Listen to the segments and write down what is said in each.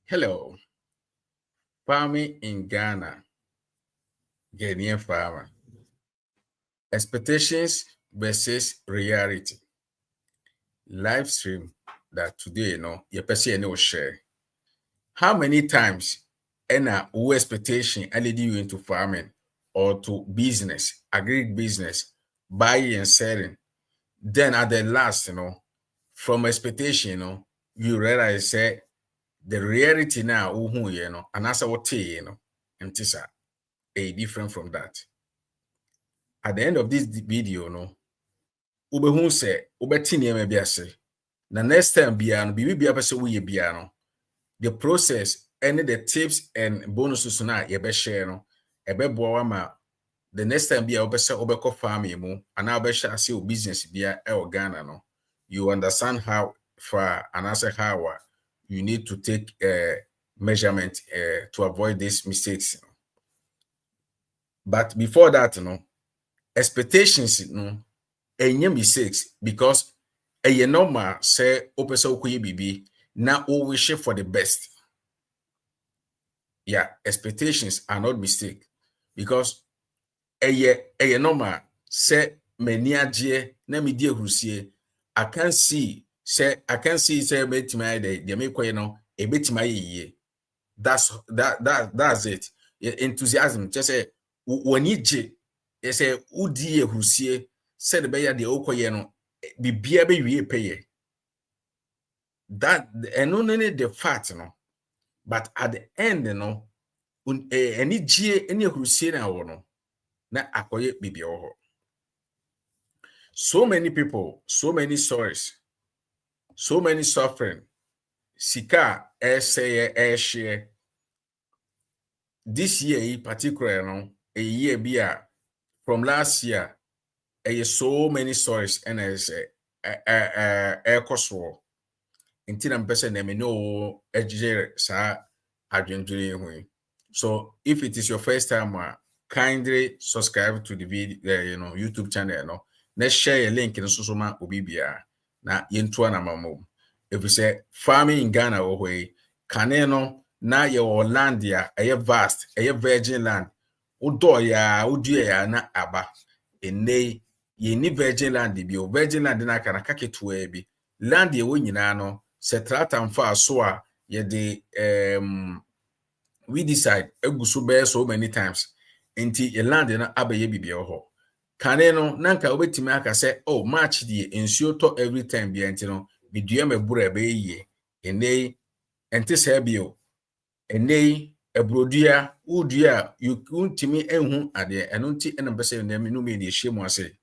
Hello, farming in Ghana, Ghanaian farmer. Expectations versus reality. Live stream that today, your person will share. How many times who expectation lead you into farming or to business, agribusiness, buying and selling? Then at the last, from expectation, you realize say the reality now, and that's what and this are different from that. At the end of this video, ubehu se ubeti niema bi ase. Na next time bia no bibi bia pese wo ye bia no, the process and the tips and bonuses na ye be share no, e be boa ma the next time bia obese obekọ farm mu ana obehye ase o business bia e o Ghana no, you understand how far and also how you need to take measurement to avoid these mistakes. But before that, expectations, any mistakes because a normal say opesa okoye bibi na o wish for the best. Yeah, expectations are not mistake because a normal say many aje na me die hurusie. I can see say betima de make e betima ye. That's it. Enthusiasm just say when you say udi hurusie said be ya de okoye no bibia be wie pay that and only the fact but at the end any gie any hurusie na wo no na akoye bibia wo. So many people, so many stories, so many suffering. Sika share this year in particular, a year be from last year, so many stories and as air cost war. Until I'm person name no sa adwendwene. So if it is your first time, kindly subscribe to the video, YouTube channel. Let's share a link in Susuma Obibia. Na yentua na mamom. If we say farming in Ghana way, Kaneno na your land ya vast, virgin land. Udo ya udie na aba. Ene ye ni virgin land bi o virgin land na kana kaketu bi. Land ye wo nyina no setrata mfa so a ye de we decide eguso be so many times. Enti ye land na abaye bibia ho. Kaneno nanka obetimi aka say oh match die ensuo to every time bia enti no bidua mebura be yie ene enti se bio ene ebrodua udua you untimi enhu ade eno nti ena bese na me no me de hyemu ase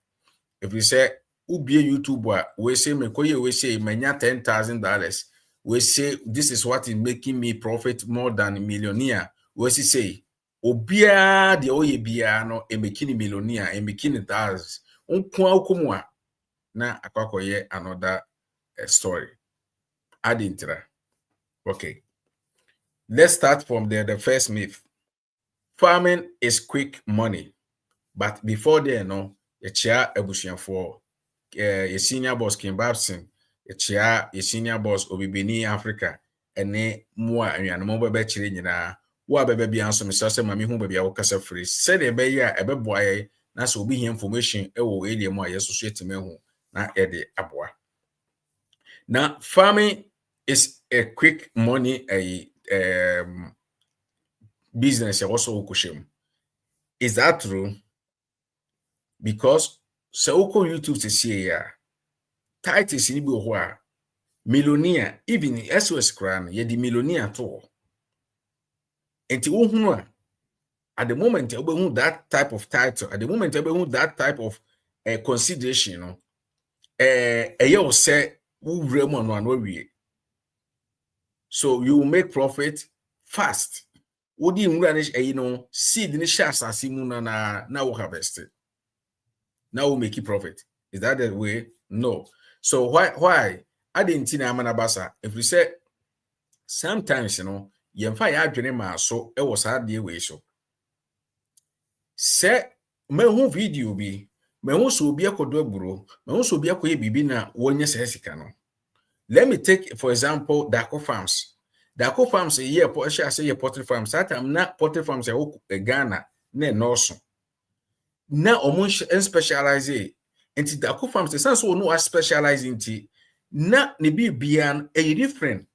if you say ubie YouTube a we say mekoye we say manya $10,000 we say this is what is making me profit more than a millionaire we say obia de oye bia no emekini millionaire emekini thousands unkwa ukumwa na akwakoye another story adintra. Okay, let's start from the first myth. Farming is quick money, but before there ye chia ebusuafo ye senior boss Kim Babson ye chia ye senior boss Obibini Africa ene mua anwano be chire nyina wo abebe bia nso me sase mami hu bia wo kasa free said be ya ebeboaye na so obi hia information ewo area mu a yeso etime hu na ye de aboa. Now farming is a quick money business also ukoshem. Is that true? Because so uko YouTube to see ya titles ni bi ho a millionaire even SOS crown ye di millionaire to enti wo hunu a at the moment you be that type of title at the moment you be that type of consideration you say who remo no anwe so you will make profit fast wodi nwura ne seed ni sha asase mu na wo harvest it. Now we make it profit. Is that the way? No. So why? I didn't see Amanabasa. If we say sometimes, you find out your so it was hard the way so. Say me who video be me who so be a kodoburo, me who so be a bibi na wonye sesika no. Let me take for example Dako Farms. The co farms a year, Porsche, I say a poultry farms. That I'm not poultry farms a Ghana, ne Norson. Now, almost specialize. And the co farms, the sense will know specialize in tea. Na ne be beyond a different.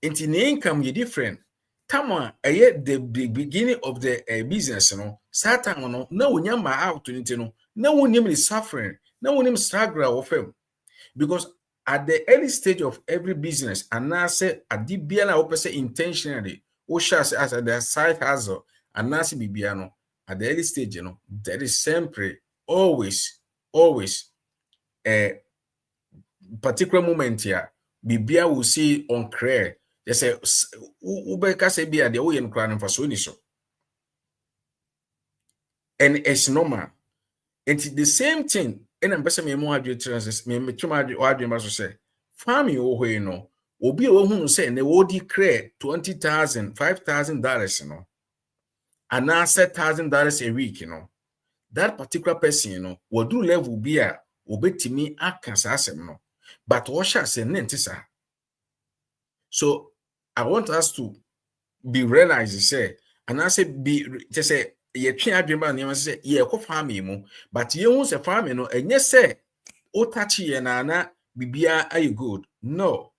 And the income is different. Tama the beginning of the business, Satan, no one yama out to it, no one is suffering, no one is struggle of him. Because at the early stage of every business, and now say at the biana opposite intentionally, or as at the side hustle, and now see bibiano at the early stage, there is sempre always a particular moment here. Bibia will see on clear. They say Ubeka say be at the way and crying for so. And it's normal. And the same thing, and I'm basically more adjustments, me too much adjustments say, farming over will be a woman say, and they will declare $20,000, $5,000, and now $1,000 a week, that particular person, will do level beer, will be to me at Kansas, but what shall say, Nentisa. So I want us to be realized, say, and I say, be just say, ye can't remember, you say, ye co farming, but you won't say farming, and yes, say, o touchy and Anna, bibia, are you good? No,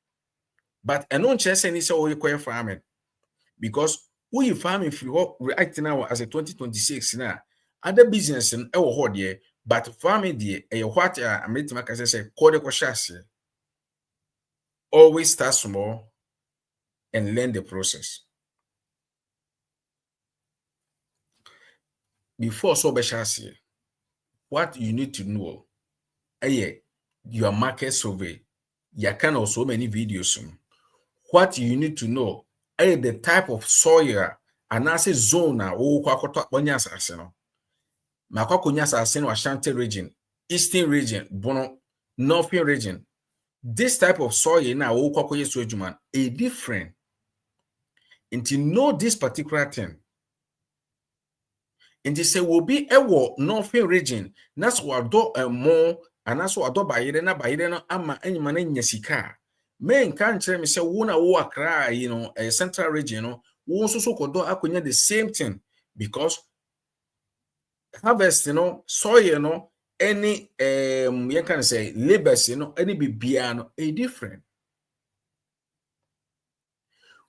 but I don't just say, so you call farming because who you farming if you right now as a 2026 now, other business and our hold ye, but farming the a what I made to make us say, call the chassis. Always start small and learn the process. Before so be chassis, what you need to know, your market survey. You can also many videos. What you need to know, the type of soil and as a zone Ashanti region, Eastern region, Bono, Northern region. This type of soil now a different. And to know this particular thing, and they say will be a Northern region. That's what do more, and that's what do by na ama any man yesika. Men can't tell me say wona wo cry, a central region, wo so kodo akonya the same thing because harvest, soil, any you can say labors, any bibiano a different.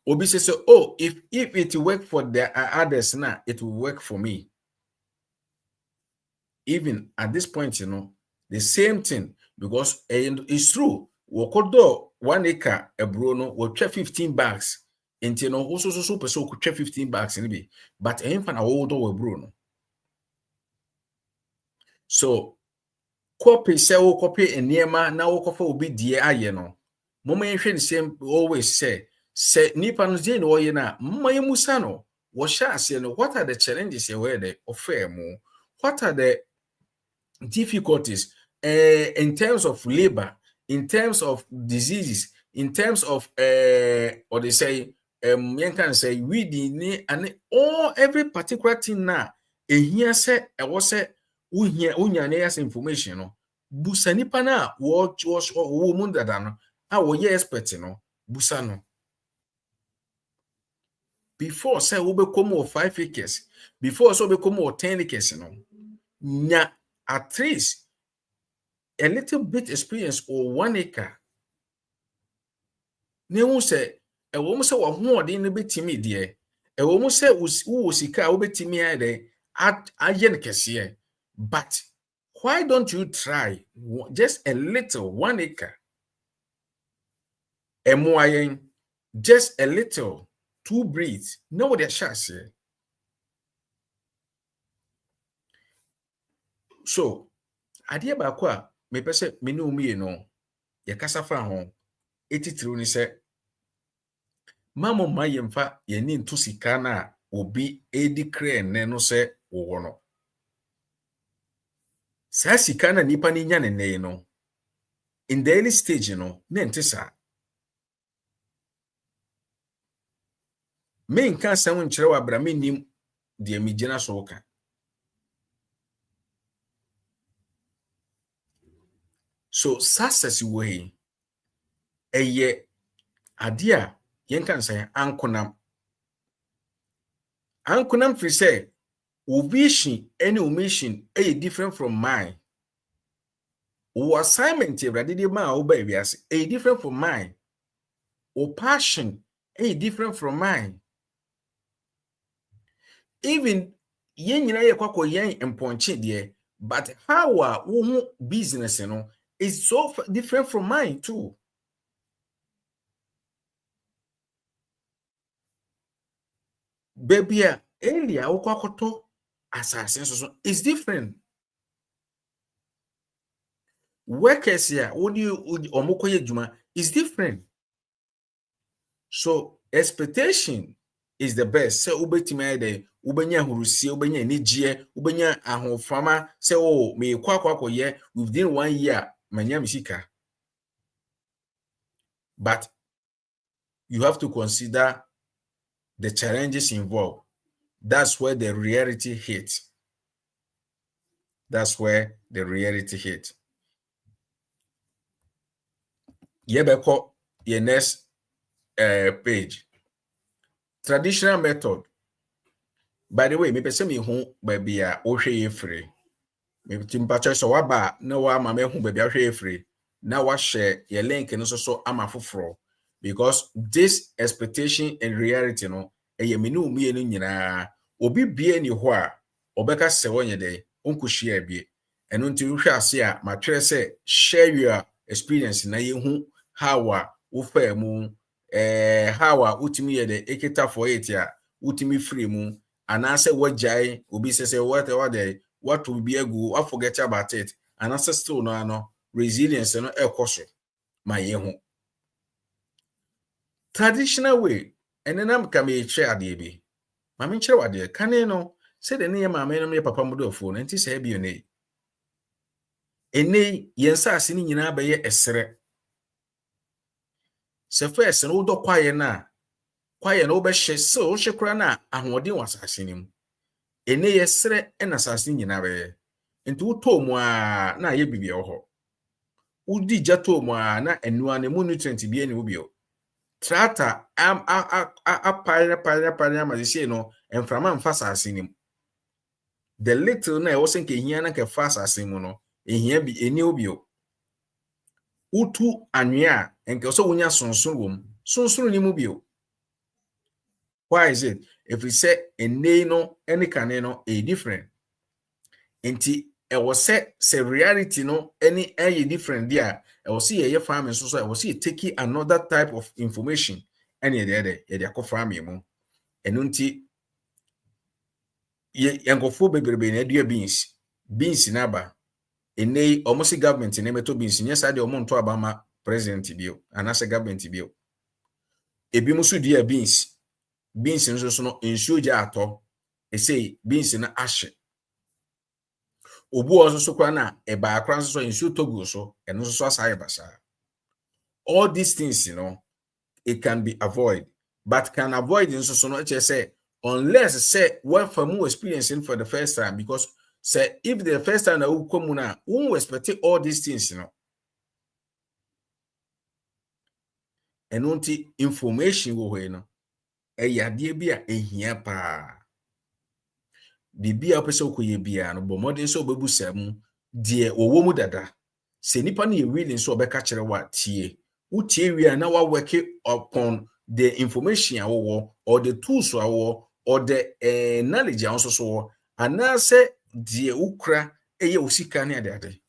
Obi say, oh, if it work for the others now, it will work for me. Even at this point, the same thing, because it's true. Wokodo 1 acre a bruno will check 15 bags. And also super so could check 15 bags in be, but a infant older will bruno. So copy sell copy and near man now copy will be dear, Moment the same always say Nippon Jane or yena, my musano, what shall say, what are the challenges where they offer more? What are the difficulties in terms of labor, in terms of diseases, in terms of or they say you can say we did and all every particular thing now here say I was say we here information no busa nipa na was woman that no our ye expert no busa no before say we become 5 acres before so become 10 acres no nya at least a little bit experience or 1 acre. Ne say a woman say what more than a bit timid dear. A woman say who sika will be timid at ayen. But why don't you try just a little 1 acre? A moyen just a little 2 breeds. No what they shall say. So idea ba kwa me pese me no mi no ye kasa fa ho etitiri ni se mamo ma yemfa ye ni ntu sika na obi edicree ne no se wo no sa sika na nipa ni nya ne no in the early stage no na ntisa me nka sam nkyere wa bra me nim de mi gina so ka so success way eye ade a yen kan say ankonam free say vision any mission is different from mine. O assignment everybody dey ma o ba ewiase is different from mine. O passion is different from mine. Even yen nyina ye kwakọ yen mponche de, but how wo business no is so different from mine too. Baby, earlier wo kwakoto assassin so is different. Workers here, what do you omokoye juma is different. So expectation is the best. Say ubetima de ubenya hurusie, ubenya nijie, ubenya ahofama. Say oh me kwa ye within 1 year manya misika. But you have to consider the challenges involved. That's where the reality hits. That's where the reality hits. Yebeko, your next page. Traditional method. By the way, me pese me hu baby a ohwe ye free. Me timpacho so waba na wa ma me hu baby a ohwe ye free. Na wa share your link no so ama foforo, because this expectation and reality no eye me no mi enu nyina obi bie ni ho a obeka se wonye de onko share bie. Eno nti hwe ase a ma twere se share your experience na ye hu how a wo fa mu how a utimi ye de ekita for it a utimi free mu anase wajai obi say what will be egu I forget about it anase still no resilience no ekoso ma ye hu traditional way enenam ka me che ade bi ma me kire wade kane no say de ne ma me no me papa mo do fo no nti say bi ne ene yensa ase ni nyina ba ye esere se first no do kwaye na wo be hye so wo hye kura na ahoden wasase nim ene yesere ena sase nyina be nti wo to mu a na ye bibia wo ho udi jato mu a na enua ne mu nutrient bi ene wo bio trata apire ma se no enframa mfa sase nim the little na wo senke hia na ke fa sase mu no ehia bi ene wo bio utu anwea enke so wonya sonson wom sonson ni mu bio. Why is it? If we say ene no any kane no a different enti e was say reality no any different there e was see ye farming so e was see take another type of information any there ye dey farming mu eno nti ye yankofo bebrebe na dua beans na ba ene almost government na meto beans nya sa de omonto abama president bio anase government bio ebi musu dua beans nso so no ensuo ja ato say beans na ahye obu ozo so kwa na eba akra nso so ensuo togo so eno so asai basa. All these things it can be avoided, but can avoid nso so no say unless say what for more experiencing for the first time, because say if the first time na we come na we expect all these things eno nti information wo hwe no eyade bi a ehia pa bibia opese okoye bia no bo modern so obebusa mu de owo mu dada se nipa na ye willing so obeka kire wa tie utie wi na wa work upon the information awo or the tools awo or the knowledge also so ana se de ukra eye osika ne ade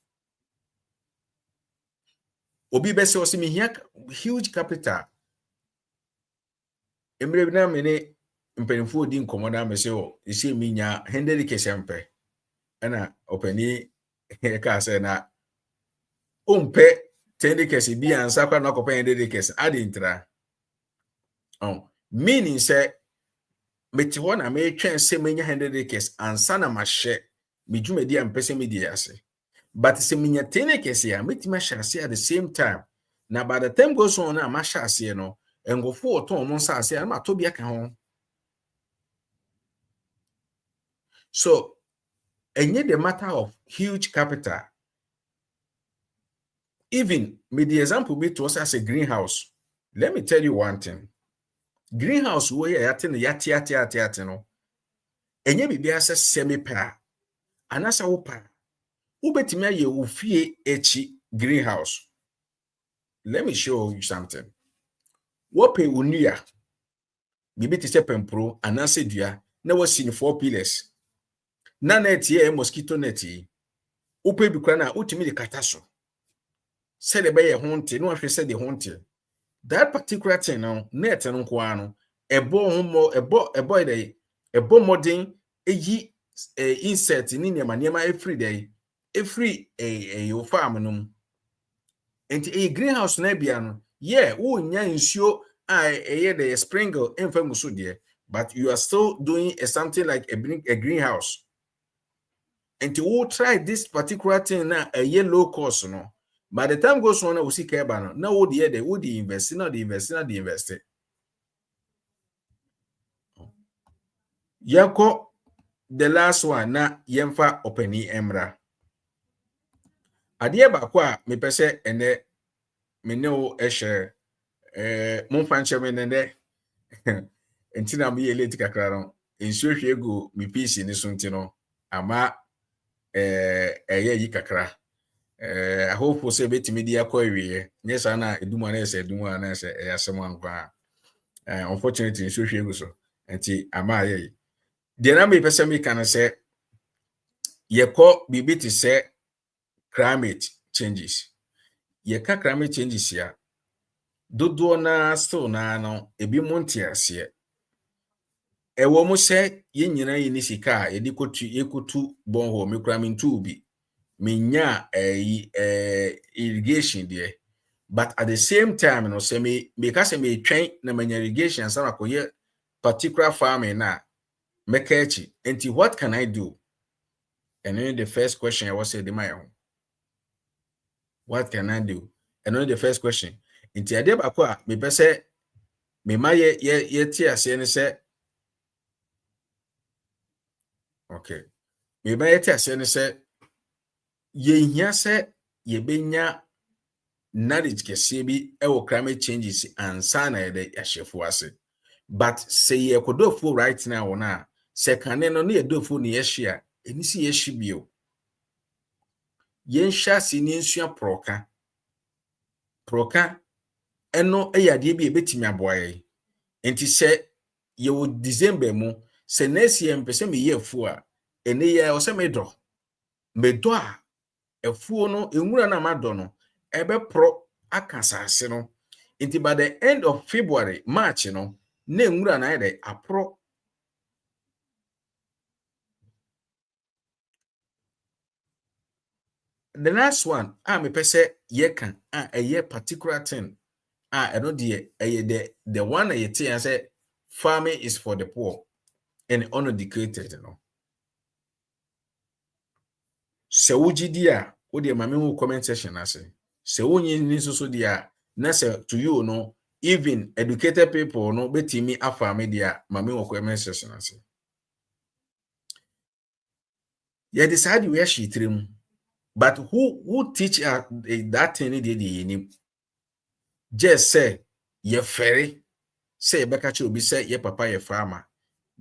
obi be se o me hia huge capital emre na me ne mpenfo di nkomoda me se o ese mi nya 100 kesempe ana opani ka se na umpe 10 kese bi ansa kwa na kopa 100 kese ade ntra meaning say meti ho na me twen se menya 100 kese ansa na mahye me dwumadi ampese me di ase, but se menya 10 kese ya meti ma hye at the same time na by the time goes on na ma hye ase no engofo oton mo nsa ase na to bia ka ho. So enye the matter of huge capital. Even with the example be to us as a greenhouse, let me tell you one thing. greenhouse wo ye yate no yate no enye bibia se semi pa anasa wo pa wo betimi aye wo fie echi greenhouse. Let me show you something. Wo pe unua bibi te se pempro anase dua na wo si 4 pillars na net ye mosquito net yi wo pe bi kwa na utimi de kataso se de be ye honte no ahwe se de honte. That particular thing now net no kwa ano ebo homo ebo modern eyi insect ni niema every day every your farm no enti greenhouse na bia no yeah wo nya nsuo the sprinkle emfa so there, but you are still doing something like a greenhouse. And you try this particular thing now low cost no. By the time goes on, we see care now what the invest, not the invest. Yako the last one na yemfa openi emra. Adie ba kwa me pese ene me no share mon fanche me nende entina me yele tikakra no ensuo hwe ego me piece ni so ntino ama yi kakra I hope for say betimi dia akwawie yes na edumu na ese asem ankwa unfortunately ensuo hwe ego so enti ama ye de na me pese me kan say yekọ bibi ti say climate changes yeka climate changes ya dodo na still na no ebi montiase ewo mu se yenyina yi ni sika ye dikotu yekotu bonho me kura mintu bi menya irrigation there, but at the same time no se me because me twen na menya irrigation sama koye particular farming na mekachi enti what can I do? And then the first question I was say the my own, what can I do? And then the first question enti ade ba kwa me pese me maye ye ti ase ne se okay me ba ye ti ase ne se ye hia se ye benya knowledge kese bi ewo climate changes ansa na ye de yahefo ase, but say ye kodofo right now na se kane no na ye dofo ne ye hia enisi ye hibio ye nhia se ni nsua proka eno eyade bi ebetimi aboye enti se ye wo December mu se next year mpese me ye fu a ene ye o se medo a efuo no enwura na mado no ebe pro akasase no enti by the end of February March no na enwura na ide apro. The last one me pese ye kan a particular thing eno de the one ye tin say farming is for the poor and uneducated no. Se wugidi a wo de mame wo comment section ase se wonyi ni so dia na se to you no even educated people no betimi afame dia mame wo comment section ase ye decide where she trim, but who teach that thing dey ni just say ye ferry say ye beka che obi say ye papa ye farmer,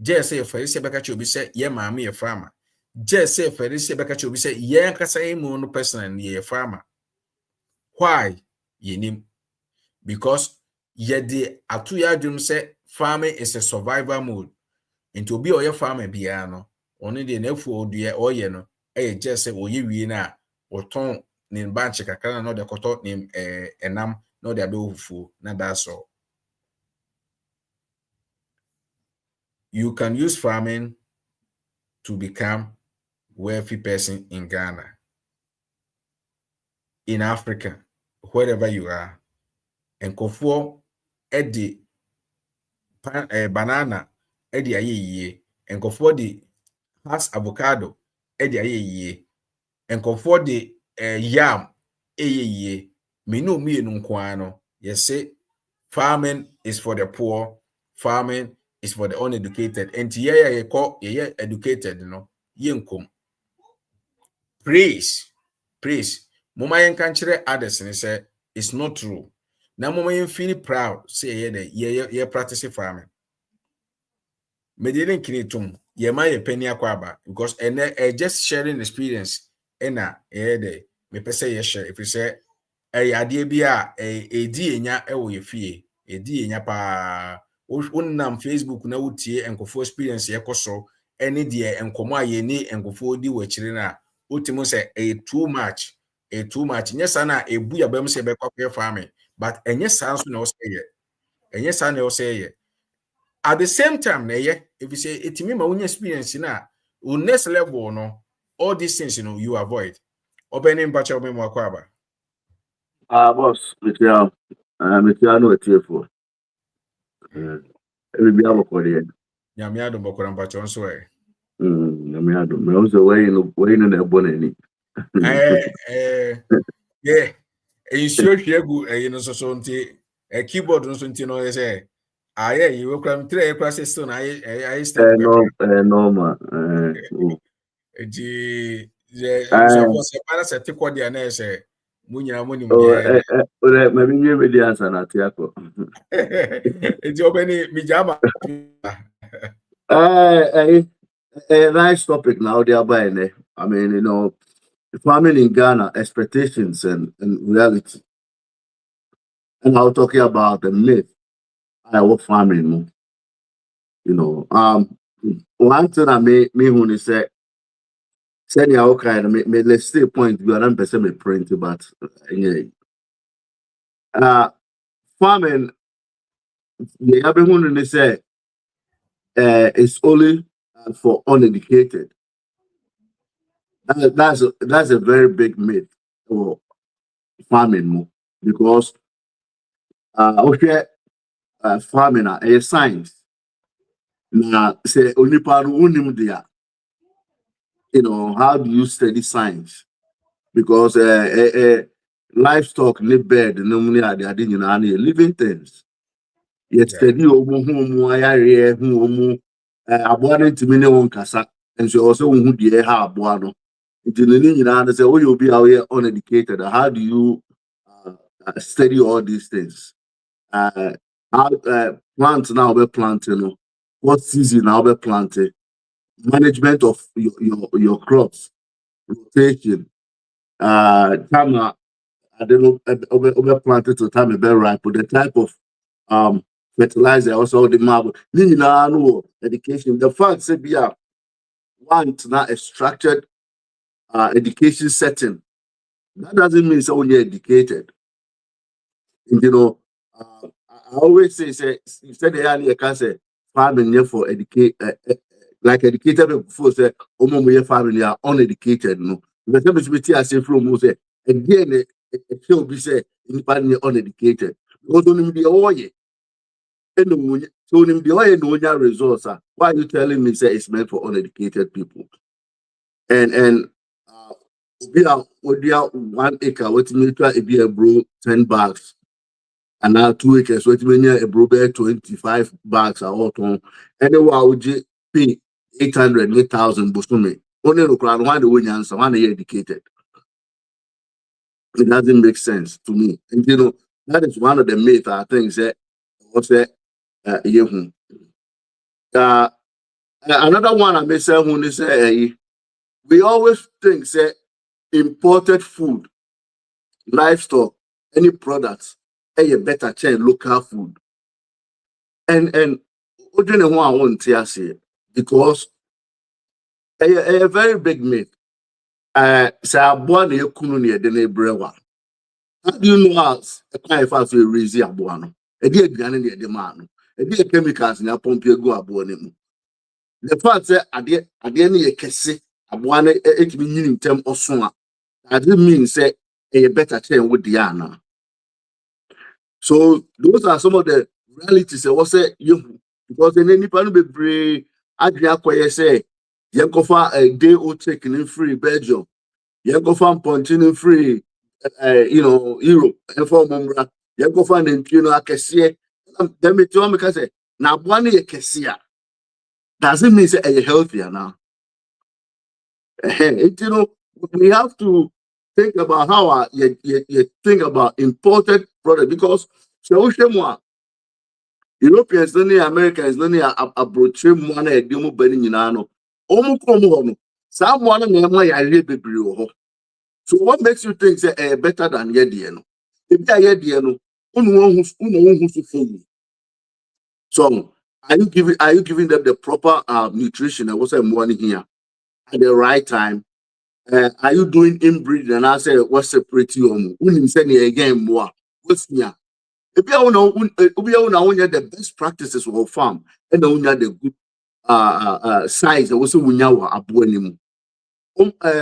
just say ye ferry say beka che obi say ye mame ye farmer, just say ferry say beka che obi say ye nkasa ye mu no person ye farmer. Why? Yenim. Because ye de atu ya dum say farming is a survival mode. Into obi oye farmer bia no oni de nafu odua oye no just say oye wie na oton ni banche kakana no de koto ni enam no de abefufu na that's all. You can use farming to become wealthy person in Ghana, in Africa, wherever you are. And kofo edi banana edi ayeye, and kofo di has avocado edi ayeye, and kofo di yam eyeye. Minu nkwano. Yes, say farming is for the poor, farming is for the uneducated. And ye educated, yenkom. Praise. Mama yen kan kire others and say it's not true. na mama feel proud say ye practice farming. Me didn't kinitum ye ma ye penny akwaba because just sharing experience ena de me pese ye share if you say ade bia edi enya e wo ye fie edi enya pa wonnam Facebook na wotie enkofo experience ye koso ene de enkomo aye ni enkofo di wachire na wotimo say too much nya sana ebu ya bam say be kwakwe farming but enye san so na wo say ye enye san na wo say ye at the same time na ye if you say etimi ma wonya experience na next level no all these things you avoid opening bacha omen wakwaba boss, Mitia no etiefo. Ebi bi aboko de. nyame adom bokora bacha onso Nyame adom. Me also way no na ebo na ni. yeah ensure hwegu no so nti keyboard no so nti no say aye you kram three class still na aye step No ma. Edi so for se para se te kwode na ese munyina munim de me bi nye di answer na ti akọ. Edi obeni mi jama Nice topic now they are buying. I mean, farming in Ghana, expectations and reality. And I'm talking about the myth. I work farming, one thing I may when you say you okay, let's stay point we are not person me print, but farming the other one they say it's only for uneducated. That's a very big myth for farming because okay, farming a science. Now say only part unim there. How do you study science? Because livestock live bed normally are they living things. Yet study who aboard to many one casa and so also who the air aboano. It's in the say, oh, you'll be out here uneducated. How do you study all these things? How plants now we're planting, what season now we're planting, management of your crops, rotation, time I don't know over planted to time very ripe, but the type of fertilizer also the marble. Education. The fact say be one to not a structured education setting. That doesn't mean someone you're educated. And, I always say you said earlier, I can say farming here for educate like educated people before say omo farming are uneducated. No, because everybody I say from say again it will be say independent uneducated because only the oil and so only the oil no results. Why are you telling me say it's meant for uneducated people? And we are 1 acre. What me try to be a bro 10 bags. And now 2 acres, what mean a broker 25 bags are all on. Anyway, I would pay 800,000 Bosumi. Only look around one the win answer, one educated. It doesn't make sense to me. And that is one of the myths I think that what's that another one I may say when they say we always think say imported food, livestock, any products a better chain local food. And Odrine who I want to say because a very big myth. Say aboa na ekunu na de na ebrewa. How do you know how a kind of to raise aboa no? E dey aduane na de ma no. E dey chemicals na pomp egu aboa na mu. The fact say ade na ye kese aboa na etimi nyini ntem oso a. That means say a better chain with the ana. So those are some of the realities. What say you because in any pan be brave. Adria koye say you go for a day or taking free Belgium. You go for punching free, Europe and for Mumbra. You go for an akesiye. Then me tell me say na one ye kesia. Doesn't mean say you're healthier now. We have to think about how you think about imported product, because so Europeans don't need, Americans don't need a brochure one a demo burning in ano. Someone so what makes you think say better than Yediano? If they are Yediano, so are you giving them the proper nutrition and what's money here at the right time? Are you doing inbreeding? And I say what separate you when send again more? What's here? If you know the best practices of farm and the good size that was when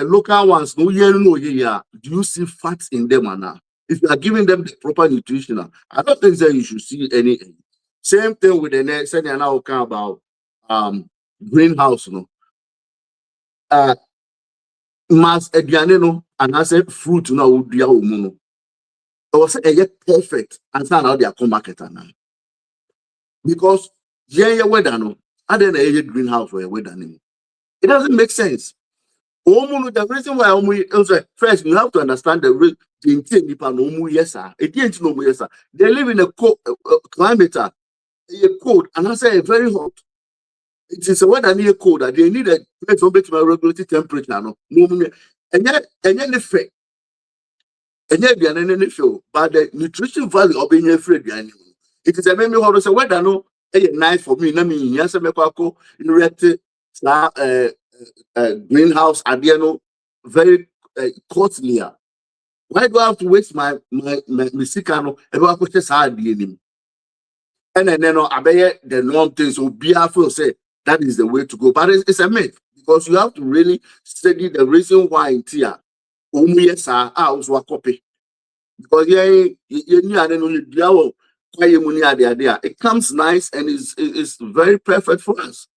local ones no yeah. Do you see fats in them or not? If you are giving them the proper nutrition, I don't think that you should see any. Same thing with the next thing now about greenhouse, no. Mass ediane and I said fruit no would be no. It was perfect and so now they are come market now. Because weather no, I don't know greenhouse or weather name. It doesn't make sense. The reason why first you have to understand the yes, sir. They live in a cold climate, cold, and I say very hot. It is a weather near cold that they need a place to regulatory temperature. No, and yet the fact, and yet the feel, but the nutrition value of being afraid. It is a memory how to say weather no, nice for me. I mean, yes, I'm greenhouse adiano very costly. Why do I have to waste my sikano about purchase hard him? And then I bet the norm things will be feel say that is the way to go. But it's a myth because you have to really study the reason why in Tia yes also a copy. Because it comes nice and is very perfect for us.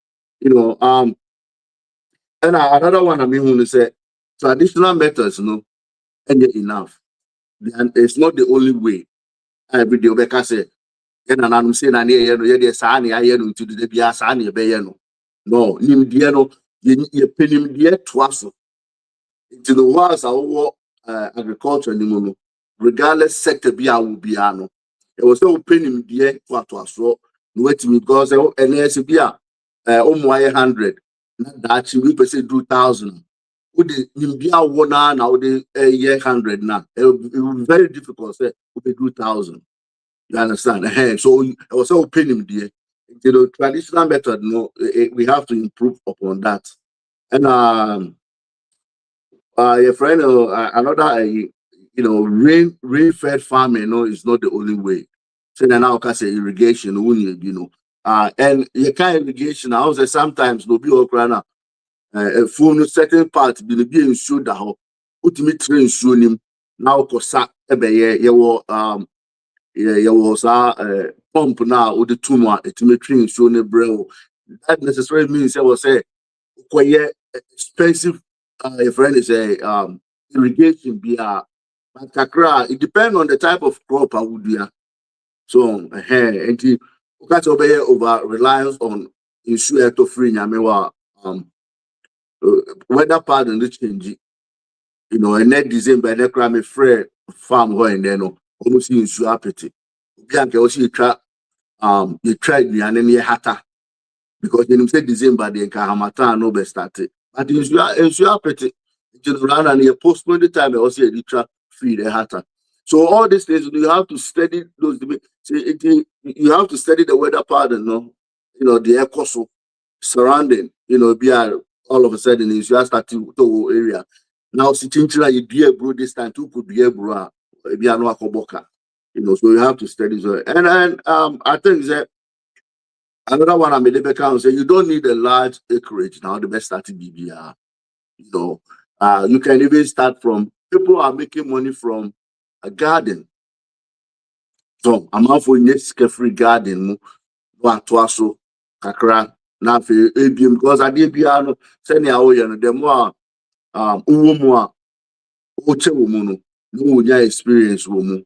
And another one I mean when you say traditional methods, and enough. And it's not the only way. Every day we can say, I'm saying I need sani to the biasani bayano. No, nimdiano, you pay him dear twice. To the wars our agriculture anymore, regardless sector will be ano. It was no penny dear what was so waiting because and as a beer 100. That we per se do 1,000. Would the one now the year 100 now? It will be very difficult. Say we do 1,000. You understand? So I was so opinion there. Traditional method. No, we have to improve upon that. And your friend, another, rain fed farming. Is not the only way. So then now can say irrigation. And you can't irrigation. I was sometimes no be okra from certain part be ensure that how ultimate train him now kosa pump now with the tumor ultimate train brew. That necessarily means I was say quite expensive friend is a irrigation be but kakra it depends on the type of crop I would do. So and over reliance on ensure to free nyamewa weather pattern the change, and net December and crime free farm and then almost in appetite. Bianca also you tried the enemy hatter because you say December the Kahamata no be started. But in appetite, general and you postpone the time also you try feed the hatter. So all these things you have to study those. You have to study the weather pattern, the air course surrounding, be all of a sudden is just starting to area. Now sitting you be a bro this time too could be a bro, be a no akoboka. So you have to study so. And then I think that another one I made a say you don't need a large acreage now, the best starting BBR. You can even start from people are making money from a garden. So I'm out for next free garden so kakra na fe ebiem because ade bia no se ne awo ye no the more uwo mu a oche wo mu no no experience wo mu.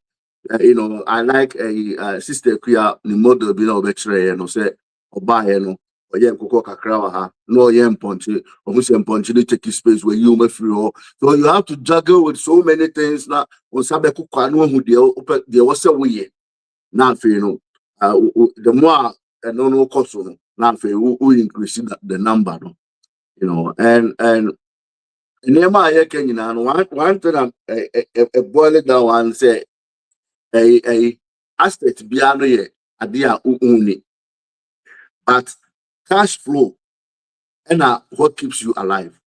I like a sister kuya ni model bi na obekire ye no say oba ye no or yen koko kakra ha, no yen ponche, almost yen ponche they take space where you may free. So you have to juggle with so many things now. On sabe kukwano who there was a way. Now you know, the more no cost now we increase the number, no? You know, and Nema I can one thing I'm a boil it down and say a asset biano ye adia uni, but cash flow and what keeps you alive.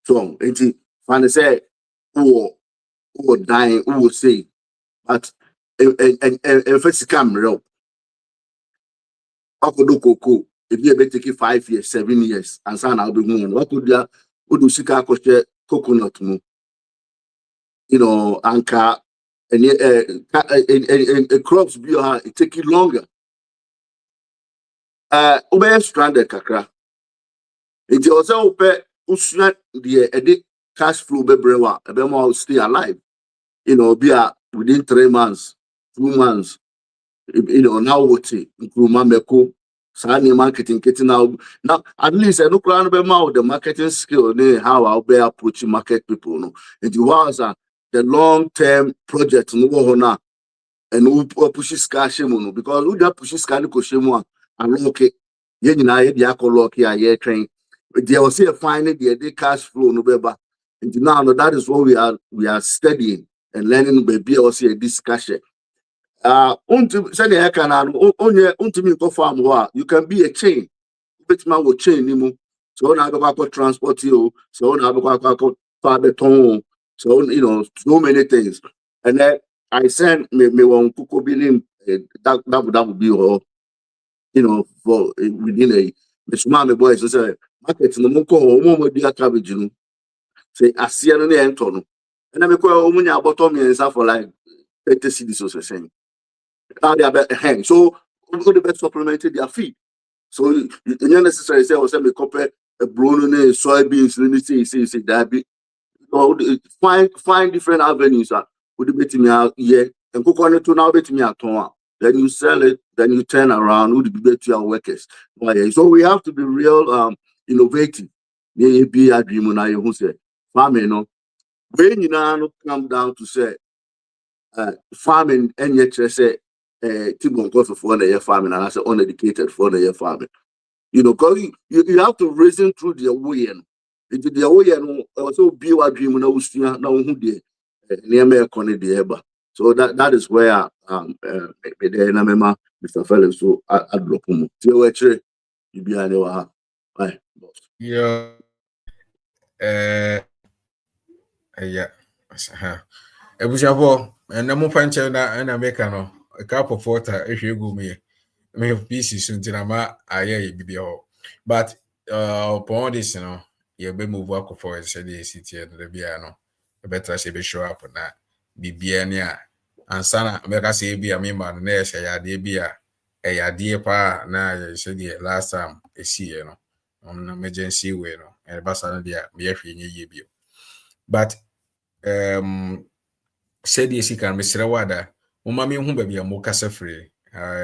So it's funny say who dying who say, but if it's camera, I could do cocoa if you be taking 5 years, 7 years, and son I'll be moon. What could you do? Sika coconut mo, you know, anka and crops be it take you longer. Ube stranded kakra. It also pay usna the edit cash flow be brewa, be more stay alive. You know, be within 3 months, 2 months. You know, now what improvement meko. Sani marketing getting now at least I look around the marketing skill how I'll be approaching market people. No, it was the long-term project no now and who pushes cash mono because who that pushes cash koshimo and look it yen na ye dia lock here train there was a finding the cash flow no beba and now that is what we are studying and learning baby also a discussion. Send can only go farm you can be a chain. Bet man will chain nimu. So now go transport you. So now go beton. So you know so many things. And then I send me one kuko billing that would be all you know for within a me boys so say market no mo ko mo dia cabbage no. Say asia no na ento no. And then me ko omunya bottom me for like 30 cedis or so. Now they are better. So we go to best supplemented their feed. So you not necessarily say or say me compare a brown soybeans, let me say that be find different avenues would bet me out here and cook on it to now bet me at home. Then you sell it, then you turn around, would be bet to your workers. So we have to be real innovative. Be a dream on who say farming, no. When you now come down to say farming and yet say Tibon cost of 1 year farming and I say uneducated for 1 year farming. You know, because you have to reason through the way and into the way and also be what dream now who the near me the eba. So that is where Mr. Felix so I drop him. So actually you be an hour. Right. Yeah. Yeah. Ebushabo, and no puncher and Americano, a cup of water if you go me. May have pieces until I'm a baby. But upon this, you know, you be move work for a city and the piano. The better say be show up on that. Be near. And sana, make us say be a member, nurse, a dear pa, na, you said the last time a see, you know, on an emergency way, you know, and Bassan, dear, be a free. But said yes, he can Mr. Wada. Mammy, whom be a more cassa free.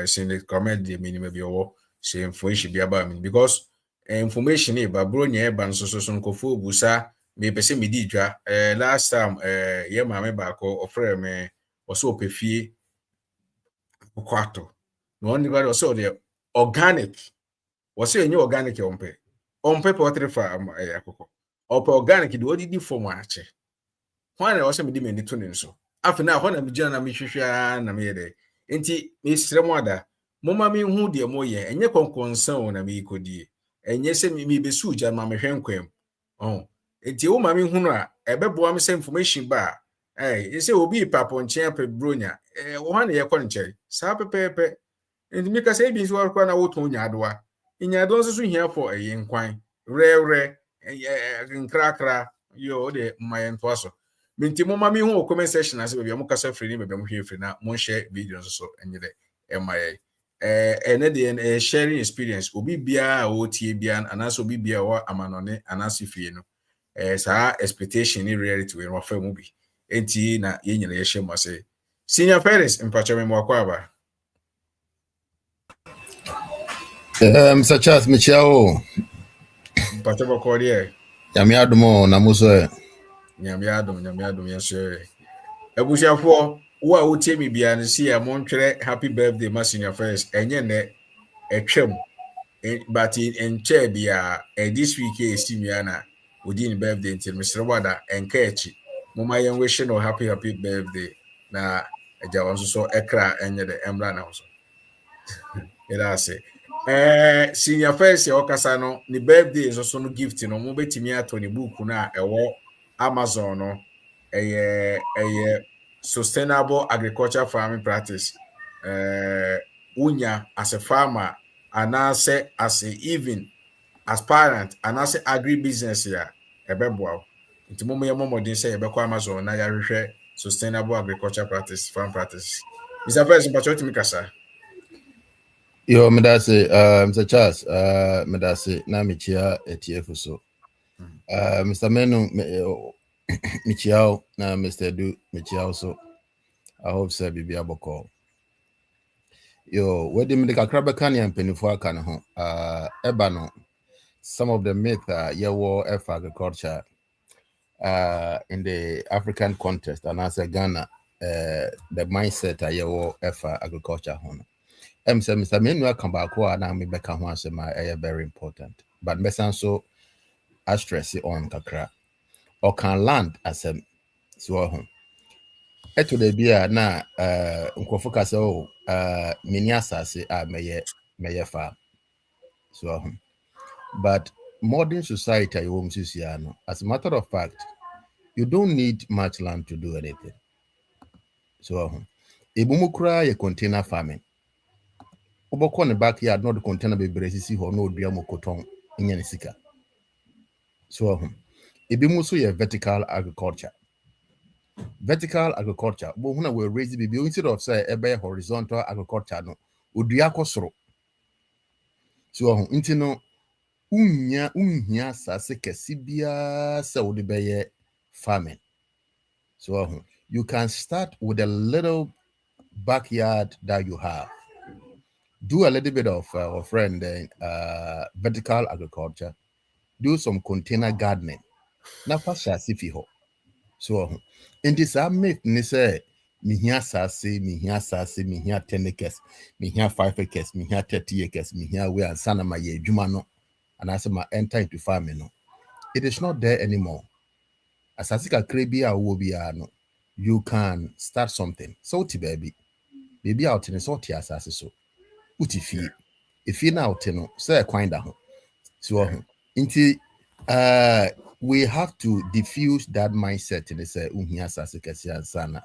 Send the comment the minimum be all, say information be about me because information about Bronya Ban so Kofu Busa may be semi didra. Last time, yeah, mammy back or friend me or so pefie quarto. No one also the organic was saying you organic on paper water farm or organic, do did for much. Why I was me di mani tunin so afi na hɔ na me gina na me hwehwɛ na me yede enti me sire mo ada mo ma me hu de mo ye enye konkonsan o na me ikodie enye se me besu gya ma me hwenkwam oh enti wo ma me hu no a ebeboa me se information ba you say obi papo nche pe bronya wo ha na ye kɔ nche sa pepepe enti me ka say bi nso akwa na wo to nya adoa nya do nso so hia for nkwan rere nkrakra yo de mayen to aso minti mo mami hu comment section ase bia mo kasa free ni bia mo hwe free na mo share video so enye de emaye ene de sharing experience obi bia o tie bia anaso obi bia o amanone anaso fie no sa expectation ni reality we rofa mu bi enti na ye nyina ye share mo say senior parents mpacho me mo akwa ba Such as Michelle, Mpacho ko de Yamiadumo, Namuso. nyame adom yɛsɛ abusuafo wo a wotie me bia ne si a montwerɛ happy birthday ma senior first ɛnyɛ nɛ ɛtwam but in bia this week esi mia na odi ne birthday nti mesrɛ wada enka echi moma yɛn wish no happy birthday na agya wɔn so ɛkra ɛnyɛ de emra na so ɛda ase senior first ya ɔkasa no ne birthday so no gift no mo betimi ato ne book na ɛwɔ Amazon no ɛyɛ sustainable agriculture farming practice unya as a farmer and as a even as parent and as agribusiness ya ebeboa nti mo ye momodin say ebekọ Amazon na ya hwehwe sustainable agriculture practice farm practice Mr. First mpacho mi kasa Yo, Medase, Mr. Charles, Medase, na Michia ETF so. Mr. Menu, Michiao, na Mr. Du, Michiao so. I hope so, Bibi Aboko. Yo, where the medical crabacani and penifua can home. Ebano, some of the myth, yewo F agriculture, in the African context, and as a Ghana, the mindset, yewo F agriculture home. Say Mr. Menu come back na me beka ho asema very important. But mesan so I stress it on kakra. Or can land asem so ho. Eto de bia na nkofo ka say mini asase a meye fa. So ho. But modern society you won't see no. As a matter of fact, you don't need much land to do anything. So ho. Ebumukura ye container farming. Oboko ne backyard not the container be bresi ho no dua mokoton nya ne sika. So ebi mu so ye vertical agriculture. Vertical agriculture, but when we raise baby instead of say ebe horizontal agriculture no odua kosoro. So nti no unhia sase kesi bia se wo de beye farming. So you can start with a little backyard that you have. Do a little bit of vertical agriculture. Do some container gardening. Na pasha sifi ho. So in this myth ni say mihia sase, mihia 10 acres, mihia 5 acres, mihia 30 acres, mihia we and sana ma ye adwuma no and as ma enter into farming no. It is not there anymore. Asase kakra bi a wo bia no, you can start something. So ti baby out in so ti asase so. Uti fie. If you now no say kwan da ho. So inti we have to diffuse that mindset in this unhia sase kesi sana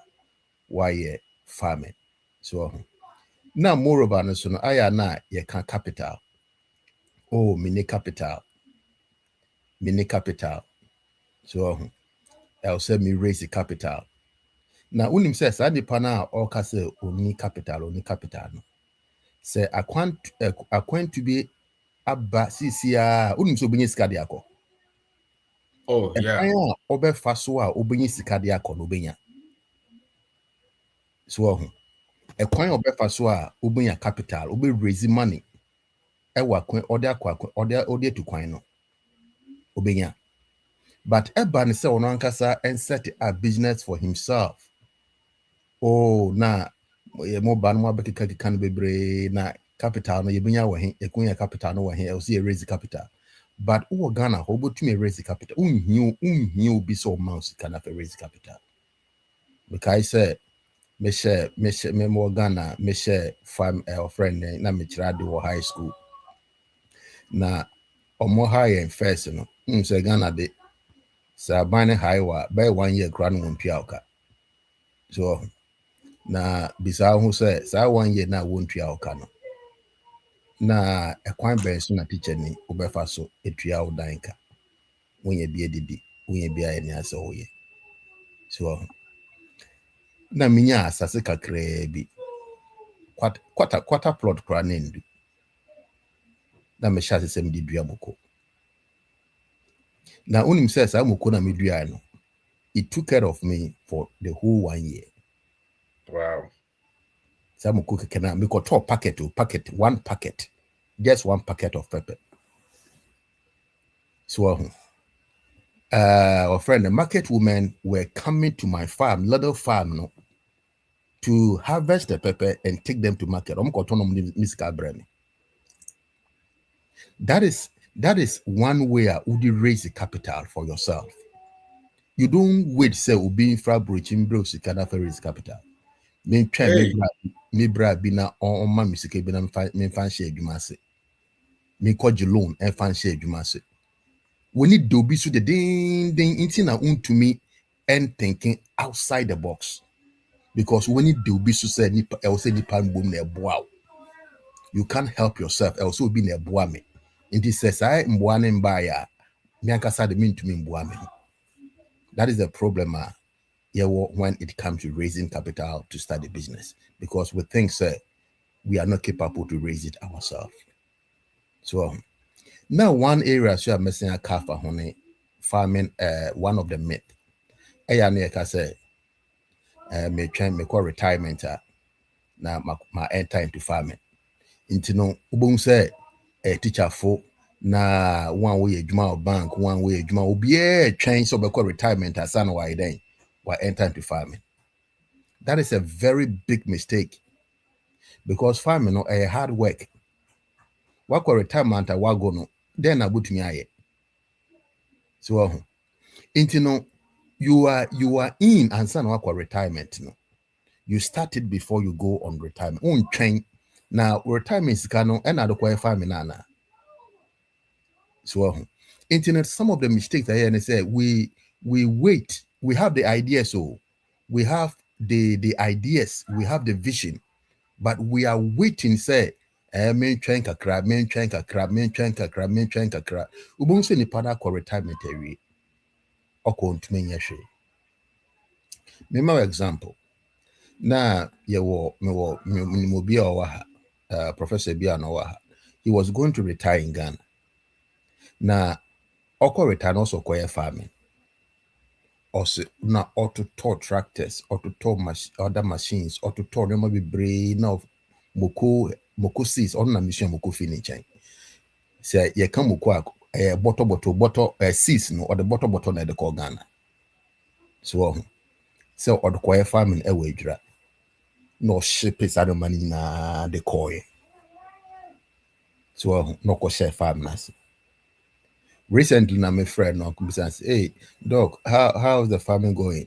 why farming. So now more about no so no aya na ye can capital. Oh, mini capital. So I'll say me raise the capital. Now unim says I na or ka say oni capital no. Say akwan to be abba CCA unim so binyi sika de akọ. Oh yeah. Obe faso a obenyi sika de akọ no benya. So ekwan obe faso a obenya capital, obe raise money. Ewa kwan order to kwan no. Obenya. But Eban say ono ankasa and set a business for himself. Oh, na mo ban mo abekeka kan bebre na capital no yebenya wo he ekunya capital no wo he o see raise capital. But who Ghana ho botumi raise capital. Unhi obi so mouse can have raise capital. Because say me share me Ghana me share farm friend na me chira do high school. Na omo high and first no say Ghana de sa ban high wa by 1 year kra no mpia oka. So na bisa hu say sa 1 year na wontua oka no. Na ekwan ben so na teacher ni obefa so etua odanka. When you be a didi, when you be a any as oh ye. So na minya asase kakra bi quarter plot kra na ndu. Na me sha se me di dua moko. Na unim says I moko na me dua no. It took care of me for the whole 1 year. Wow. Sa moko keke na me ko to packet 1 packet. just 1 packet of pepper. So our friend, the market women were coming to my farm, little farm, no, to harvest the pepper and take them to market. That is one way I would raise the capital for yourself. You don't wait, say, being fra broaching bros, you cannot raise capital. Me try me bra bina on my music, me fancy a dumase. Me call you loan and fancy a dumase. We need to be so the ding into own to me and thinking outside the box. Because when it do be so say nipa boom ne wow. You can't help yourself, also be ne boa me. In this says I mboane mbaya. Miankasa de mean to me mboame. That is the problem when it comes to raising capital to start a business. Because we think we are not capable to raise it ourselves. So now one area so I'm missing a car for honey farming one of the myth. I say me try me call retirement now my enter into farming. Into no ubung say a teacher for na one way juma bank, one way juma obi train so be call retirement as an why then why enter into farming. That is a very big mistake because farming a hard work. What call retirement I go no then I put me aye. So into no you are in and son what call retirement no. You started before you go on retirement. On train now retirement is canon and other quite farming nana. So internet some of the mistakes I hear and say we wait, we have the idea, so we have the ideas, we have the vision, but we are waiting say main train kakra ubun se ni pada ko retirement area oko ntumi nyehwe. Mema example na yewo me bi owa Professor Bia no wa he was going to retire in Ghana. Na oko retire also koye farming. Also na auto tractors, other machines, auto nema be brain of moko seeds on na mission moko finish. Say ye come moko bottle seeds no or the bottle na the call Ghana. So or the koye farming e wedra. No ship is other money na the koye. So no ko share farmers. Recently, now my friend no come say, "Hey, Doc, how's the farming going?"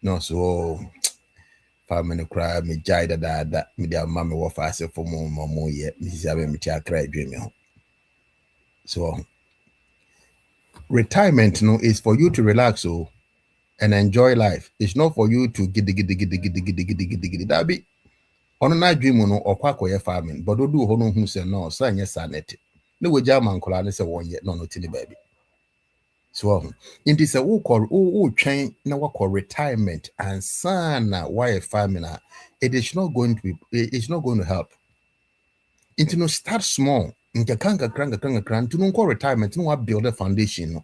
No, so farming cry me jai that me dia mama wo fast for more yet. Me say me tia cry dream me. So retirement no is for you to relax and enjoy life. It's not for you to giddy. That be on na dream no okwa farming, but do ho who say no, say yes sanet. No we German kola say 1 year no tini baby. So in this train now what call retirement and sana why farming it is not going to help. Into no start small into kranga to no call retirement no build a foundation.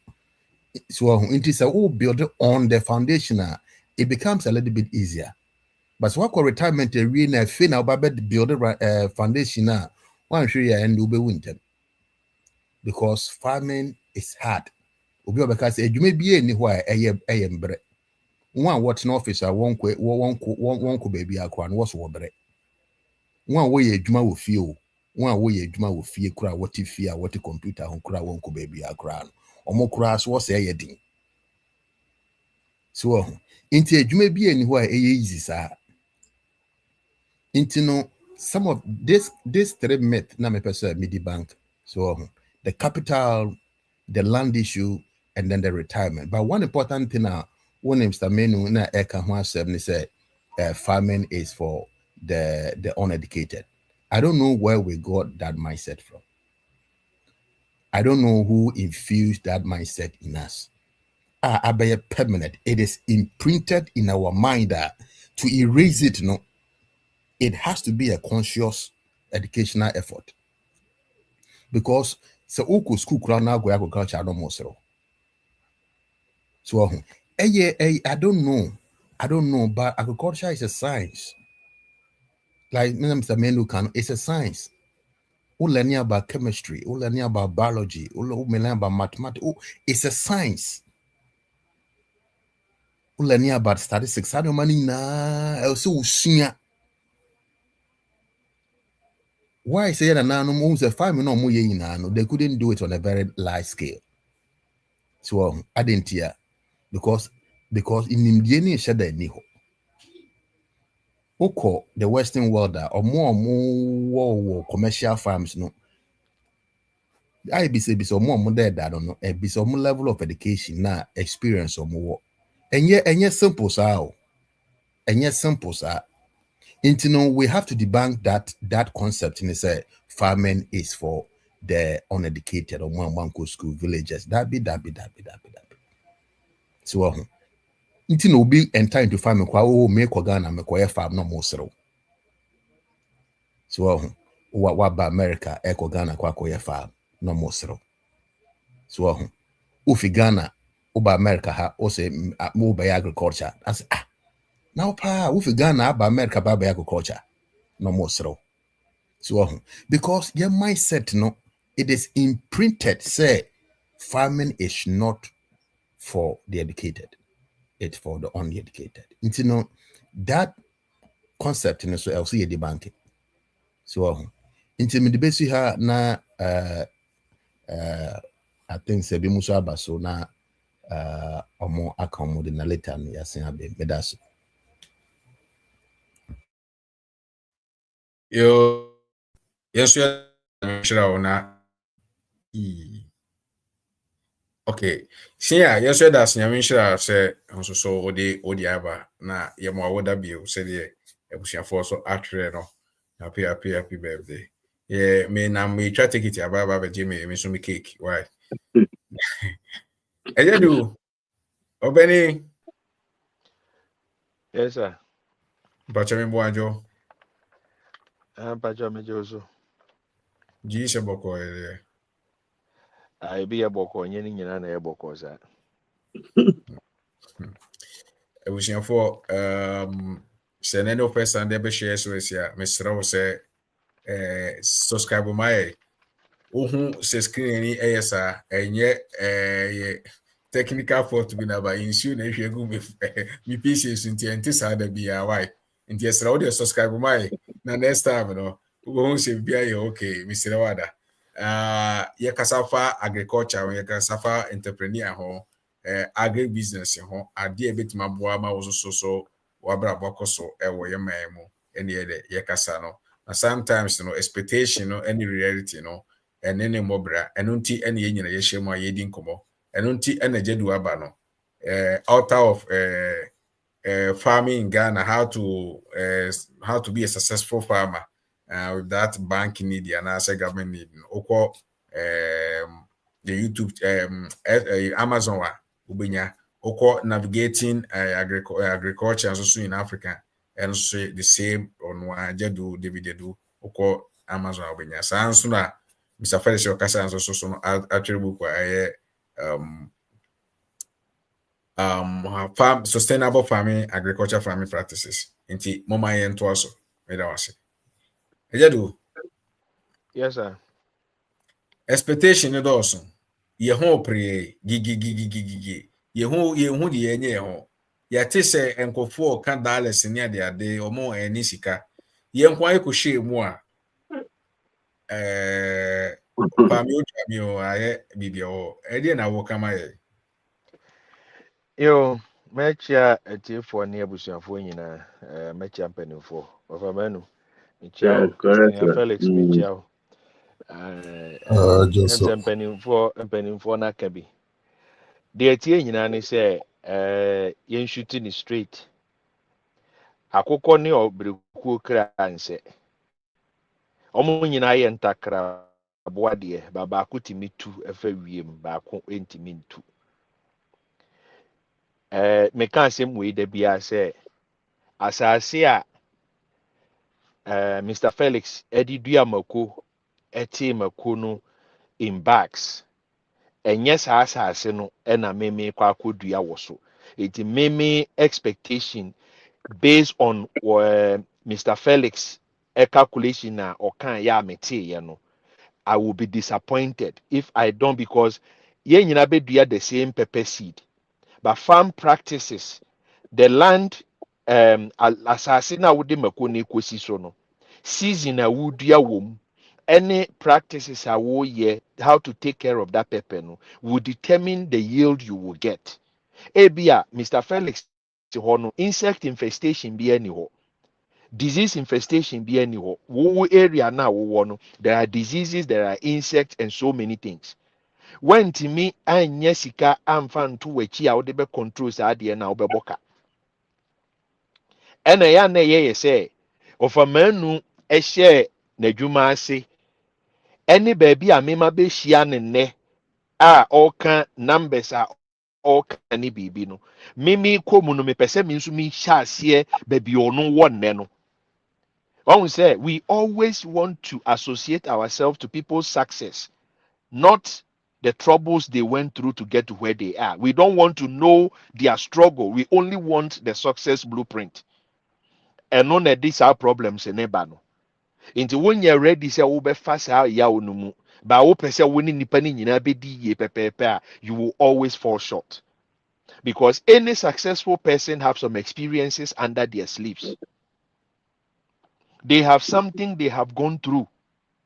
So it is build on the foundation it becomes a little bit easier. But what call retirement a really fin about build a foundation one sure you and be winter because farming is hard. Obi because you may be anywhere a bre. One what an officer one baby akwan was wobre. One way a juma will feel, one way a juma will fear cry what if fear what a computer on cry one baby akran or more crass was a ding. So into you may be anywhere easy sir. Into no some of this 3 myth na me person midi bank. So the capital, the land issue, and then the retirement. But one important thing when Mr. Menu na eka ho asem say farming is for the uneducated. I don't know where we got that mindset from. I don't know who infused that mindset in us. I be permanent. It is imprinted in our mind to erase it, no. It has to be a conscious educational effort. Because so uku school now go agriculture I don't know. So I don't know, but agriculture is a science. Like Mr. Menu it's a science. learning about chemistry, learning about biology, learning about mathematics. It's a science. Learning about statistics. I don't know. Also, why I say that now? No, say 5 minutes. They couldn't do it on a very large scale. So I didn't hear because in Indiana, shada ni ho. Oko the Western world or more commercial farms no. I be say so more there that don't know. Be some level of education na experience or more. And yet simple sao. And yet simple sa. We have to debunk that concept and say farming is for the uneducated or one school villagers. That be. So be entitled to farming kwa make Ghana make farm no more so. So what ba America eko Ghana kwa farm no more so. So ufi Ghana uba America ha o say mo by agriculture. I say now pa ufi Ghana ba America ba agriculture no more so. So because your mindset no it is imprinted say farming is not for the educated, it's for the uneducated. That concept in so else you debunk it. So me the base ha na I think se bi muso abaso na omo akamu de na later no yasen abe medaso. Yo, yes, we are na. Okay. See ya, yes, that's Nyamisha say so odi aba na yemo awoda bio say the ebusiafo so atre no. Happy birthday. Yeah, me na me try take it aba Jimmy me so me cake. Why? Eje do. Obeni. Yes, sir. Bacha me boajo. Pacho mejoso. Ji se boko I be a boko, any na a boko, sir. Ebusiafo sɛ ne person de be share so sia mesrɛ wo sɛ subscribe my ohun sɛ screen ni ɛyɛ ɛnyɛ technical fault bi na ba issue na ehwe gu me PC so nti enti saa da bia why nti esrɛ wo de subscribe my na next time no wo sɛ bia yɛ okay mesrɛ wo ada yɛ kasafa agriculture yɛ kasafa entrepreneur ho agribusiness ho ade e betima boa ma wo so wabra bokoso ewo ye memu ene ye kasa no na sometimes no expectation no any reality no ene ne mobra eno nti ene ye nyina ye hyemu aye di nkomo eno nti ene jedu aba no out of farming in Ghana how to be a successful farmer with that bank need and as a government need okwo the YouTube Amazon wa ubenya oko navigating agriculture and so in Africa and so the same on one jedu David do oko Amazon ubenya sanso na Mr. Felix Okasa and so no attribute farm sustainable farming agriculture farming practices inti moma yen to aso meda wase ejedu. Yes, sir. Expectation is also ye ho pre gigi ye ho de yenye ho ya te se enkofo ka dollars ni ade omo eni sika ye nko aye ko hye mu a pa mi o aye bibia o e de na wo kama ye Yo, mechia etifo ni abusuafo nyina, mechia mpanimfo. Ofamanu. Mechia correct, Senior Felix mechia. Just Mpanimfo na kabi. De tie nyina ni se yen shoot ni straight. Akokɔ ne obirekuo kra anse. Omo nyina ye ntakra aboa de ba baako timi tu efa wiem baako entimi ntu. Meka asɛm wei da bia sɛ asase a Mr. Felix edi dua mako ete mako no in bags ɛnyɛ saa asase no ɛna meme kwa akɔdua wɔ so. Eti meme expectation based on Mr. Felix calculation na ɔka yɛ a meteyɛ no I will be disappointed if I don't, because yen nyina bedua the same pepper seed. But farm practices, the land asase na wode mako na ekosi so no, season a wodua wom, any practices a woyɛ, how to take care of that pepper no will determine the yield you will get. Ebia Mr. Felix hɔ no, insect infestation bi ani hɔ, disease infestation bi ani hɔ. Wo area na wo no, there are diseases, there are insects and so many things. When to me anya sika amfa nto wachi a wode be control saa de na wobɛbɔ ka. Ɛna ya na yɛ sɛ ɔfamanu ɛhyɛ n'adwuma ase ɛne baabi a mema bɛhyia ne nnɛ a ɔka numbers a ɔka ne biribi no, mimi kɔ mu no mepɛ sɛ me nso mehyɛ aseɛ baabi ɔno wɔ nnɛ no. Ɔhu sɛ we always want to associate ourselves to people's success, not the troubles they went through to get to where they are. We don't want to know their struggle. We only want the success blueprint. And none of these are problems in Ebano. Into when you're ready, say, Ube fast out yaonumu. But open say, winning depending in a you will always fall short. Because any successful person have some experiences under their sleeves. They have something they have gone through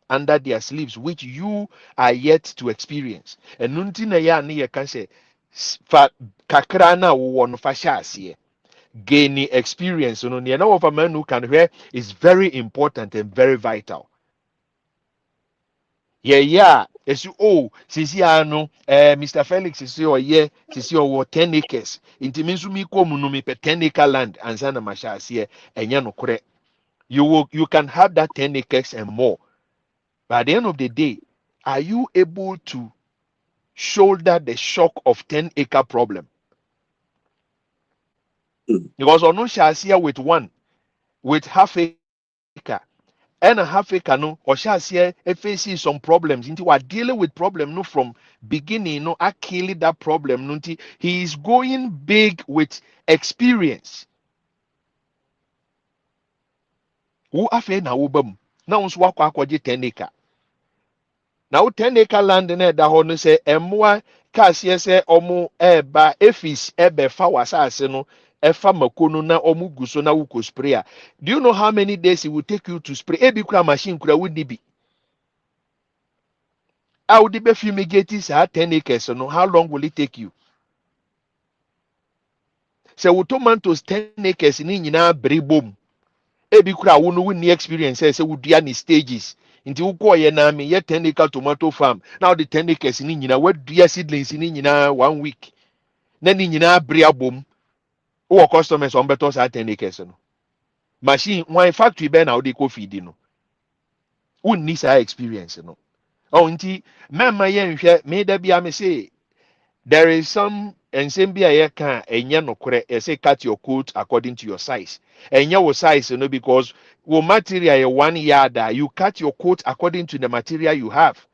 under their sleeves, which you are yet to experience. And nunti na ya ni can say fa kakra na wo no fa hyase gaining experience no near of a man who can hear is very important and very vital. Yeah, as you sisi ano Mr. Felix is your yeah, sisi your 10 acres. Inti minsu mi komu no mi pe 10 acre land and sana mashase enya no kore. You can have that 10 acres and more. But at the end of the day, are you able to shoulder the shock of 10-acre problem? Because on no shall see with half acre and a half acre no, or shall see facing some problems. Into what dealing with problem no from beginning no, I kill that problem no. He is going big with experience. Who afe na ubam na unso wakwa 10 acre. Now 10 acre land na da ho no say emmoa kaase say omo eba efis ebe fa wasase no efa makono na omo guso na wuko spray. Do you know how many days it will take you to spray? Ebi kura machine kura wudi bi. I would be fumigate sa 10 acres no, how long will it take you? So we tomatoes 10 acres ni nyina bribom. Ebi kura wo no woni experience say we do any stages. Nti wukọ ye na me ye 10 acre tomato farm. Now the 10 acres ni nyina we dua seedlings ni nyina 1 week. Na ni nyina bre abom. Wo customers on beto sa 10 acres no. Machine one factory be na wo dey ko feed no. Wonni sa experience no. Oh nti mema ye nhwe me da bia me say there is some ensem bia ye kan enye nokore e say cut your coat according to your size. Enye wo size no, because wo material ye 1 yard you cut your coat according to the material you have,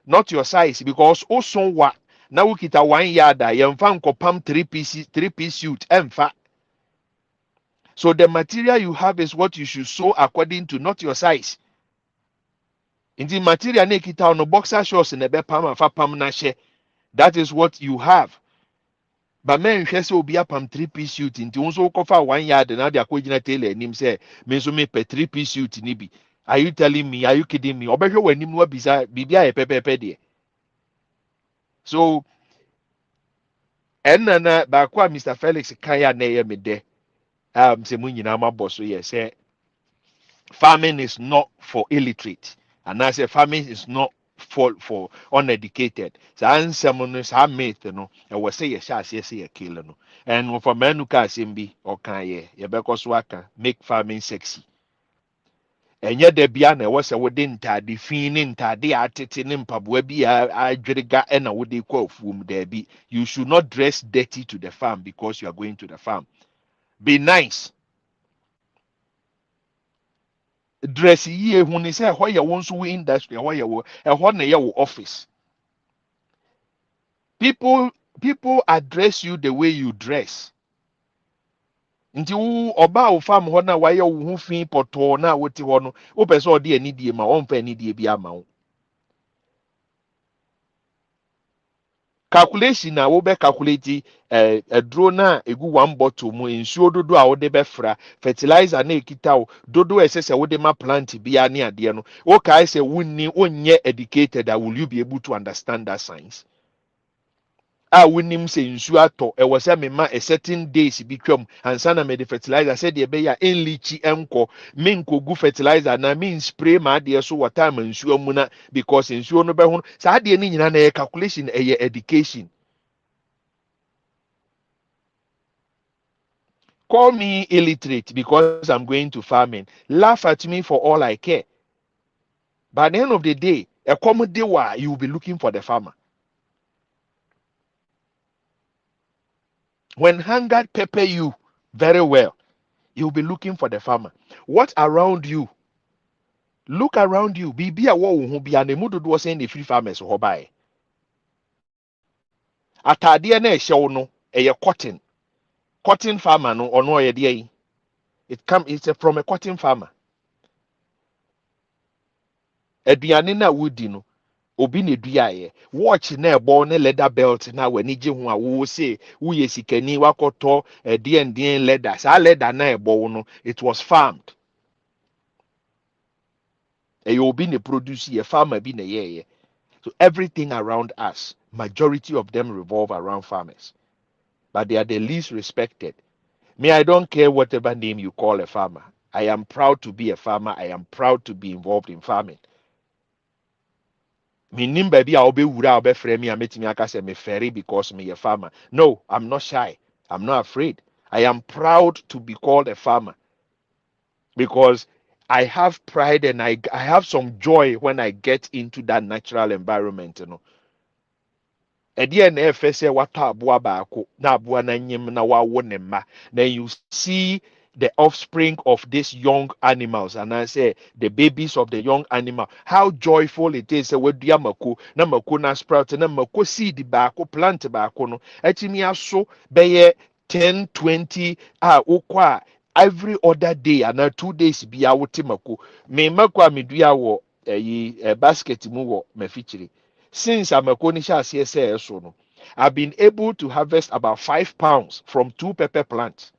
not your size, because also wa na wo kita 1 yard ye mfa nkopam 3 piece suit emfa. So the material you have is what you should sew according to, not your size. In the material na kita no boxer shorts na be pam afa pam na she, that is what you have. But men say obi apam 3-piece suit nti unso kofa 1 yard na dia kwagina tailor nim say me so me pe 3-piece suit ni bi. Are you telling me? Are you kidding me? Obehwe wanim no bisa bibia ye pepepe de. So enna ba kwa Mr. Felix kaya na ye me de. Say mun nyina ma boss so ye say farming is not for illiterate, and I say farming is not for uneducated. So ansem no sa myth no e we say ye sha say ye kill no. And for men who can be or can ye because waka make farming sexy. And yet there be an was a wooden taddy feeling taddy atting in pabwe be a drega and a woody quote whom there be. You should not dress dirty to the farm because you are going to the farm. Be nice. Dress ye when he say why you want to industry, why you want your office. People address you the way you dress. Nti wo oba wo fam ho na waye wo hu fi poto na woti ho no wo pese ode ani die ma wo mfa ani die bi ama wo. calculation na wo be calculate a drone na egu one bottle mu nsuo dodo a wo de be fra fertilizer na ekita wo dodo esese wo de ma plant bia ne ade no wo kai say wunni onye educated that will you be able to understand that science a wonim sɛ nsuo atɔ ɛwɔ sɛ mema a certain days bi twam ansa na mede fertilizer sɛdeɛ ɛbɛyɛ a ɛnlikyi ɛnkɔ menkɔgu fertilizer na menspray ma adeɛ so wɔ time a nsuo mu na because nsuo no bɛho saa adeɛ no nyinaa na ɛyɛ calculation ɛyɛ education. Call me illiterate because I'm going to farming. Laugh at me for all I care. By the end of the day, a common day where you will be looking for the farmer. When hunger pepper you very well, you'll be looking for the farmer. What around you? Look around you. Be a wo who be an emudu was saying the free farmers who buy. Atade na ehye no eye cotton. Cotton farmer no ono ye dey. It's from a cotton farmer. Aduane na wodi no obi na duaye. Watch na ebo ne leather belt na wani gye ho a wo say wo ye sikani wakoto den leather. Sa leather na ebo no it was farmed. You be the produce a farmer be the so everything around us, majority of them revolve around farmers, but they are the least respected. Me, I don't care whatever name you call a farmer. I am proud to be a farmer. I am proud to be involved in farming. Me nim baby I'll be wura I'll be frame me I met me akase me ferry because me a farmer. No, I'm not shy. I'm not afraid. I am proud to be called a farmer because I have pride and I have some joy when I get into that natural environment, you know. Then you see the offspring of these young animals, and I say the babies of the young animal, how joyful it is. Na mako na sprout na mako seed baako plant baako no etimi aso beye 10 20 okwa every other day and 2 days bi a wote mako me mako a medua wo basket mu wo mafichiri since amako ni sha ase so no I've been able to harvest about 5 pounds from 2 pepper plants.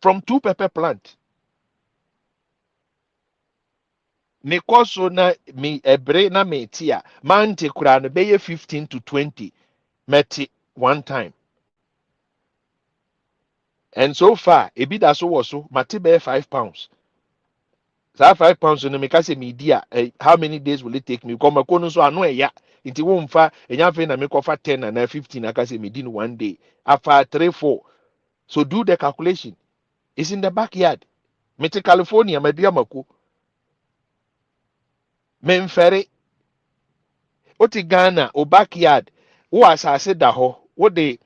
From 2 pepper plants. Me koso na me ebre na me tia mante kura no beye 15 to 20 meti one time. And so far, ebi da so was so mati be 5 pounds. So 5 pounds no me ka se me dia how many days will it take me? Come ko no so ano eya. Nti wo mfa enya fe na me kofa 10 and 15 aka se me din one day. After 3 4. So do the calculation. It's in the backyard. Mete California medua mako. Memfere oti Ghana o backyard wo asase da ho wo de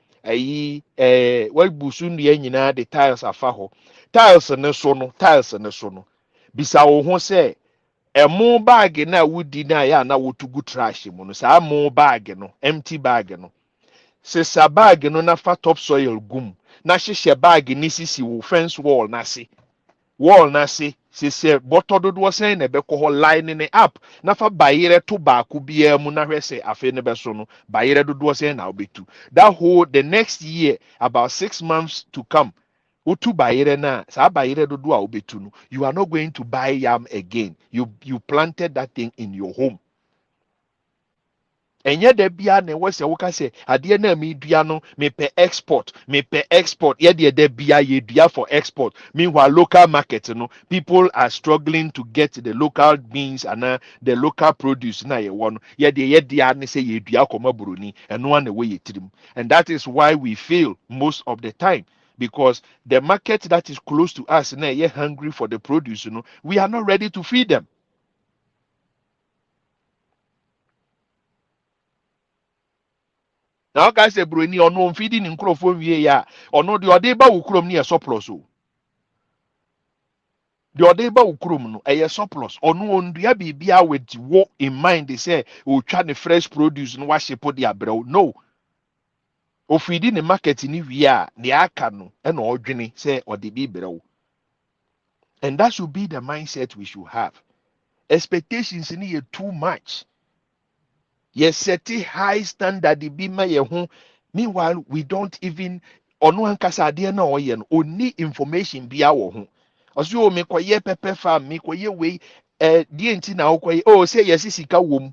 wa busu ndua nyina de tiles afa ho tiles ne so no bisa wo ho se emo bag na wudi na ya na wotugu trash mu no sa mo bag no empty bag no se sa bag no na fa topsoil gum na hyehyɛ bag ni sisi wo fence wall na se se bottle dodo sen na bɛkɔ hɔ line ne up na fa bayere to baako bia mu na hwɛ sɛ afi ne bɛso no bayere dodo sen na obetu that whole the next year about 6 months to come otu bayere na sa bayere dodo a obetu no you are not going to buy yam again. You planted that thing in your home. Enye de bia na wo se wo ka se ade na me dua no me pe export ye de bia ye dua for export. Meanwhile local market no people are struggling to get the local beans and the local produce na ye won ye dia ne say ye dua koma buroni eno na we ye tirim. And that is why we fail most of the time, because the market that is close to us na ye hungry for the produce, you know, we are not ready to feed them. Now guys say broni ono feeding in crofo wie ya ono de ode ba wukrom ne surplus o. De ode ba wukrom no e surplus ono ondua bibia with wo in mind they say o twa ne fresh produce no wa ship de abrew. No. O feeding the market ni wie a ne aka no e na odwene say ode bi brew. And that should be the mindset we should have. Expectations in here too much. Yes, set high standard be my home. Meanwhile, we don't even ono ankasa ade na oye no oni information bia wo ho. Oso o me koye pepper farm, me koye we die nti na wo koye oh say yes sika wom.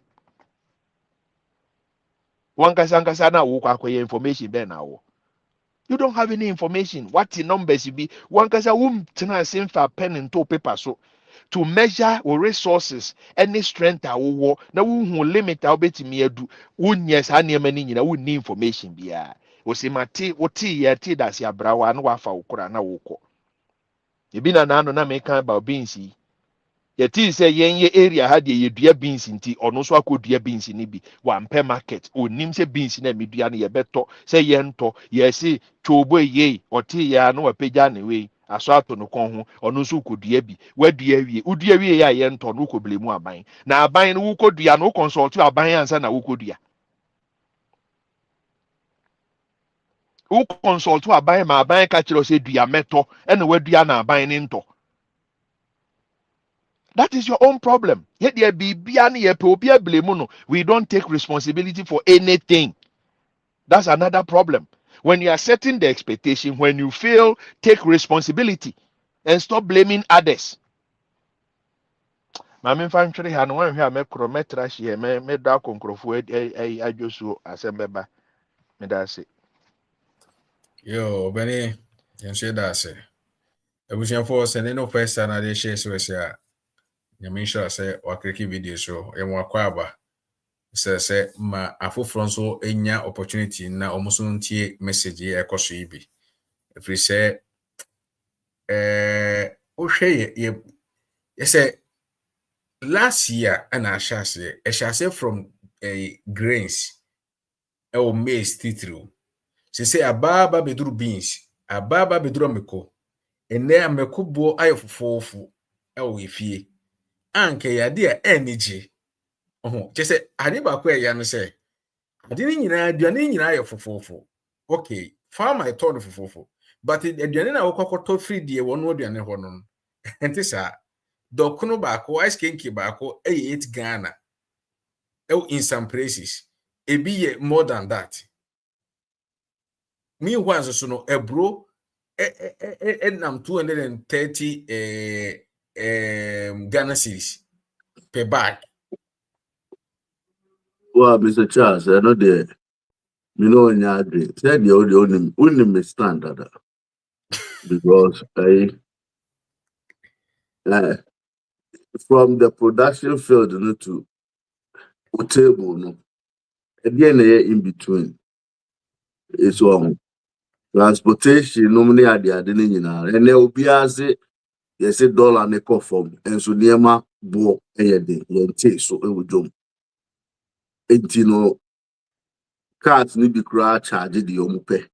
Wankasa na wo koye information be na wo. You don't have any information. What the numbers be? Wankasa tena same for pen and to paper so to measure our resources any strength a wo na wo hu limit a obetimi adu wonye sa nneema ni nyina wonni information bia o se mate wo te ye te da se abrawa na wafa wo kura na wo kɔ ebi na na no na me kan about beans yi ye ti sɛ yɛn yɛ area ha de yɛdua beans nti ɔno so akɔdua beans ni bi wampɛ market onim sɛ beans na medua no yɛbɛtɔ sɛ yɛntɔ yɛse twobo yei ɔte yɛ na wapagya ne wei aso ato no kɔn ho ɔno nso kɔdua bi wadua wie wodua wie yɛ a yɛntɔ no wokɔbile mu aban na aban no wokɔdua no wokɔnsɔlto aban ansa na wokɔdua wokɔnsɔlto aban ma aban ka kyerɛ sɛ dua mɛtɔ ɛna wadua na aban ne ntɔ. That is your own problem. Yet there be no. We don't take responsibility for anything. That's another problem. When you are setting the expectation, when you fail, take responsibility and stop blaming others. Mami fanchiri hanu wan hia me krometra hie me da konkrofo adwosu asembeba me da se. Yo, Benny, you say that say. Ebusian for sending no person na dey share so say. You sure say wakreki video so e mo akwaba. Say ma afofro nso enya opportunity na omuso ntie message e ekoso ibi. If we say o hwe ye say last year and I shall say from grains or maize titru. She say ababa beduru beans, ababa beduru meko. Ene ameko bo ayo fofofu e efie. Anke ya dia energy. Just ade ba ko ya no say ade ni nyina aduane nyina ayo fofofu. Okay, farm I told fofofu. But aduane na wokokoto free die wono aduane ho no. Enti sa dokuno baako ice kinky baako 8 Ghana. In some places it be more than that. Meanwhile, so no a bro nam 230 Ghana cedis per bag. Well, Mr. Charles, I know the in your dream. Said the only standard because from the production field to table no, again in between. It's wrong. Transportation normally at the adeni and there will be as yes $1 ne from and so near ma bo day so it would jump. Cards need to cry charge the omupe.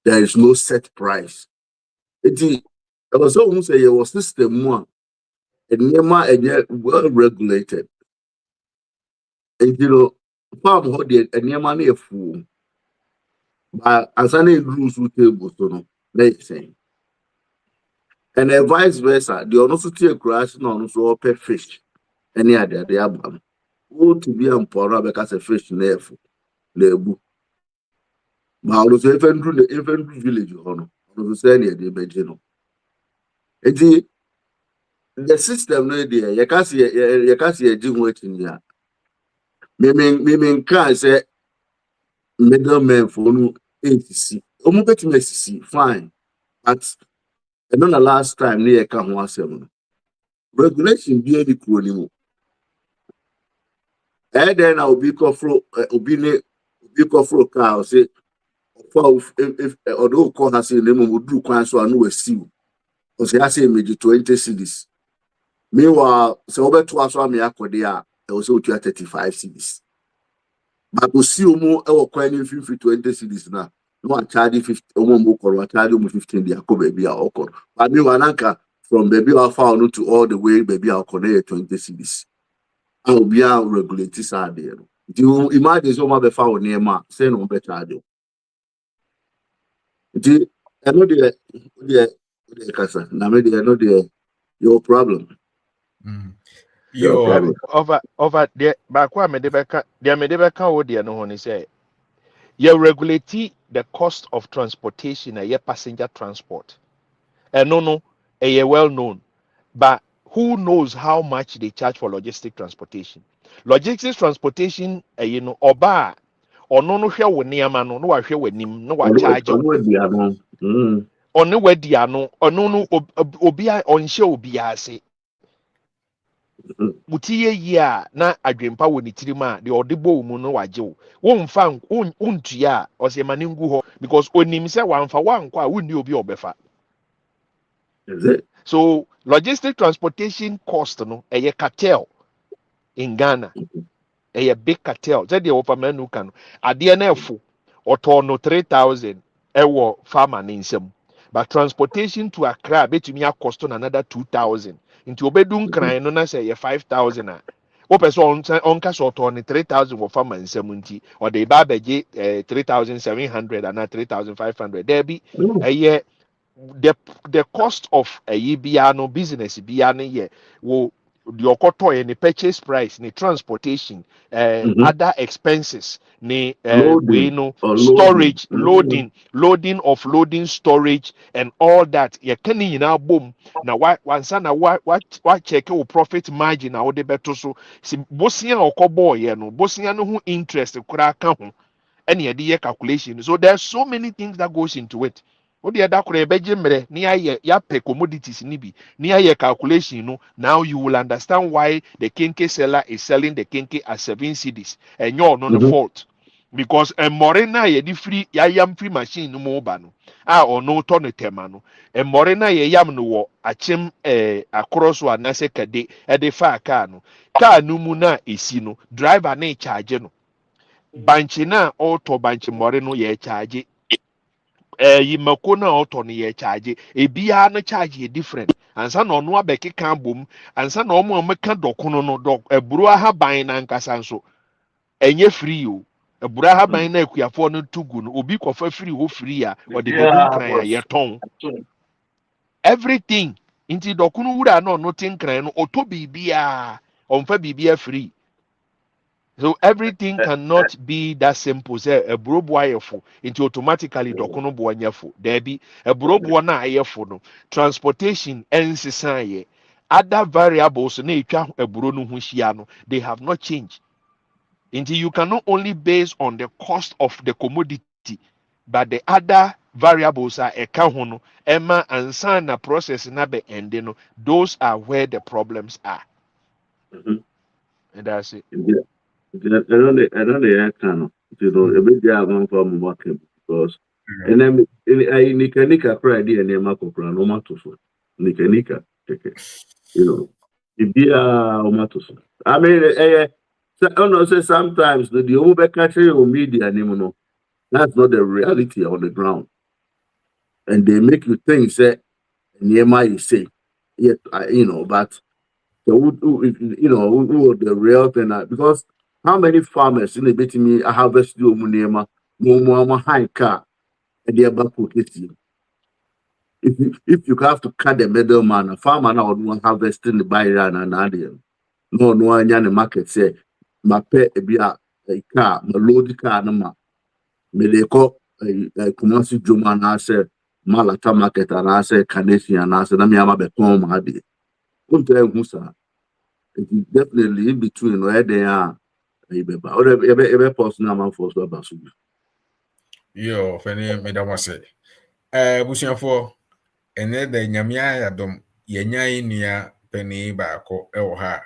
There is no set price. It was almost a your system one and near ma well regulated. And farm hold and near money a fool. But as any rules with table, so no, they say. And vice versa, the also take grass no so pay fish. Any other they have go to be important because a fish nefu lebu. But also even do the village on also say any the imagine. The system no there, you can see a gym waiting here. Me can say middleman for no ATC. Omo bet me fine. But and then the last time near come one seven. Regulation be any crony. And then I'll be cofro car say if although call has a name would do quite so I know a seal. Because he has a major 20 cities. Meanwhile, so over 2 hours me akodia, I was 35 cities. But we see more our coin 20 cities now. No one charge 50 or charge 15 the baby or but me wanaka from baby I found to all the way baby I'll connect 20 cities. I'll be out regulated side there. Do you imagine so much found near ma say no better do? I know the casa. Now maybe I know your problem. Yo, over there, back where me debeka wo there no honey say, you regulate the cost of transportation a passenger transport. And no, well known. But who knows how much they charge for logistic transportation? Logistics transportation, oba or no share with niama no share with nim no charge on no wediano or no obia on show biase. Mutie ya na adwempa wɔ ne tirim a de ɔde bɔ mu no wagye wo womfa wontua a ɔsɛ ma ne ngu hɔ because onim sɛ wamfa wankɔ a wonni obi ɔbɛfa. Is it? So logistic transportation cost no ɛyɛ cartel in Ghana ɛyɛ big cartel sɛ deɛ wɔfa manu ka no adeɛ no ɛfo ɔtɔɔ no 3,000 ɛwɔ farmer ne nsam but transportation to Accra betumi cost on another 2,000 into obedun nkran no na sɛ yɛ 5,000 a wopɛ sɛ ɔnka sɛ ɔtɔɔ ne 3,000 wɔ farmer nsam nti ɔde ba abɛgye 3,700 and 3,500 there be ɛyɛ the cost of a no business no ye wo the okoto any purchase price ni transportation other expenses ni we know storage loading offloading storage and all that ye can nyina bom na wansa na wa check your profit margin na wo de beto so si bosia okobo ye no bosia no ho interest kura ka ho any ye calculation so there's so many things that goes into it. What the other could be near ya pay commodities nibi near your calculation no now you will understand why the kinky seller is selling the kinky at 7 cedis and you're not the fault because a morena ye free ya yam free machine no more no or no turn temano and morena ye yam no a chim across one nase kade at the far car no car no muna isino driver ne charge no banchina auto banchi moreno ye charge yi mako na auto no ye charge ebia no charge ye different ansa na ono abekeka bom ansa na omo ameka dokono no dok eburu ahaban na nkasa nso enye free o eburu ahaban na akuafo no tugu no obi kofa free ho free a ode bedum kran ya yeton everything inti dokono wura na ono tinkran no oto bibia onfa bibia free. So everything cannot be that simple. Say a brobo ayefo into automatically dokono bo anyafo. There be a brobo na ayefo no. Transportation ensisan other variables na etwa eburo no ho hia no they have not changed. Until you cannot only base on the cost of the commodity but the other variables are eka ho no ema ansan na process na be ende no those are where the problems are. And that's it. I don't know, kind of, a bit down from working because, and then Nika cry, dear, near Marco Pranomatus, Nika, if dear Omatus. I mean, I don't say sometimes the Obeka media, that's not the reality on the ground. And they make you think, say, near my say, yet, but who the real thing, because how many farmers in the bit me a harvest do munema no more high car and they are back if you have to cut the middleman, a farmer now would want harvesting the buyer and adian. No one the market say my pet be a car, my load car no ma. Me they call a commercial Juma and I said Malata market and I said Canadian and I said Namiama Becom Hadi. Come tell Musa. It is definitely in between where they are. Ebe personal man for so basu. Yo, fani me da wase. Busuafo ene da nyamia ya dom yenyan nua pani baako ewo ha.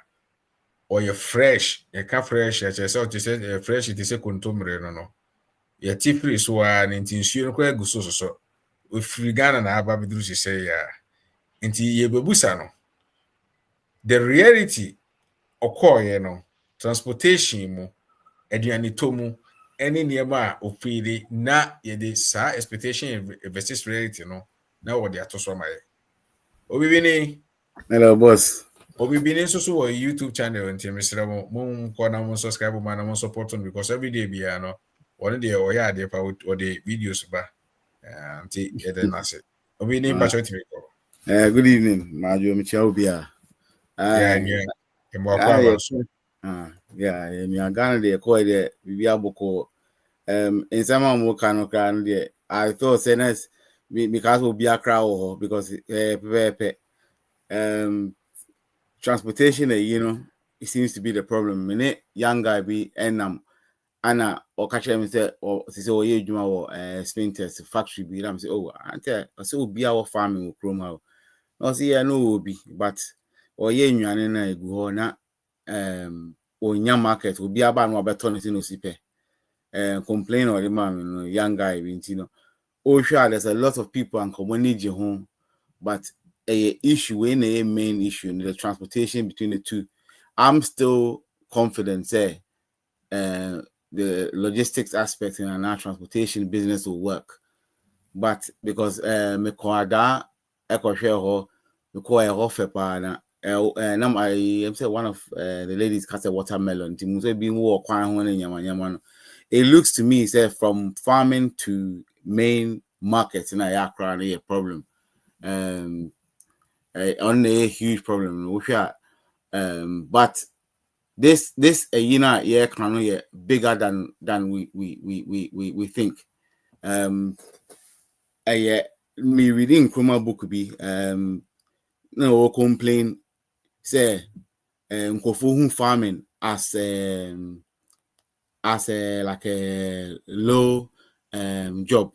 Oye fresh, ye ka fresh ya chese o tise fresh tise kontomre no. Ye ti free so a nti nsuo no kwa guso so. O free Ghana na aba bidru sise ya. Nti ye bebusa no. The reality okoye no transportation mu aduane tomu any niema ofiri na yede sa expectation versus reality no na wo de atoso maye obibini hello boss obibini so YouTube channel nti mesra mo mun ko na mun subscribe ma na mun support on because every day bia no one day o ya de pa o de videos ba nti yede na se obibini pa choti me ko good evening majo mi chao bia Yeah, me Ghana de call the Bibia Boko. In some more kind of crown there. I thought sense because will be a crowd because transportation, it seems to be the problem. Minute young guy be Anna or catch him say or say oh yeah juma or sprinters factory be I'm say oh ante say be our farming chrome how no say yeah no be but or yeah nwane na egu ho na onya market obi aba no abeto no no sipe complain or the man young guy be oh sure there's a lot of people and community home but a issue when a main issue in the transportation between the two. I'm still confident say the logistics aspect in our transportation business will work. But because me kwada share me call a offer pa I'm say one of the ladies cut a watermelon. It looks to me say from farming to main market in Accra a problem. On a huge problem. But this can bigger than we think. Me reading Chroma book be no complain say who farming as like a low job,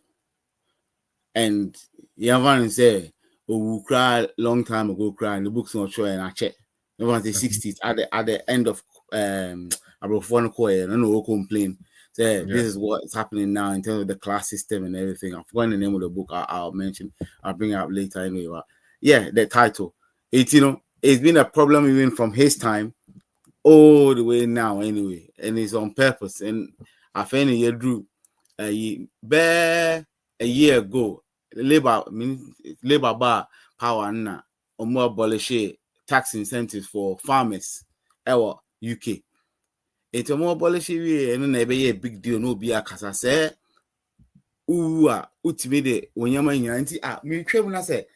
and Yavan say we cry long time ago cry and the book's not sure and I check. Everyone say 60s at the end of about phone call and no complain. Say this is what is happening now in terms of the class system and everything. I've forgotten the name of the book. I'll mention. I'll bring it up later anyway. But yeah, the title. It's it's been a problem even from his time all the way now anyway, and it's on purpose. And I find a year drew a year ago. Labor bar power na or more abolish tax incentives for farmers. Our UK. It's a more abolish and then be a big deal. No be a casa say. Ultimate when you're me when I say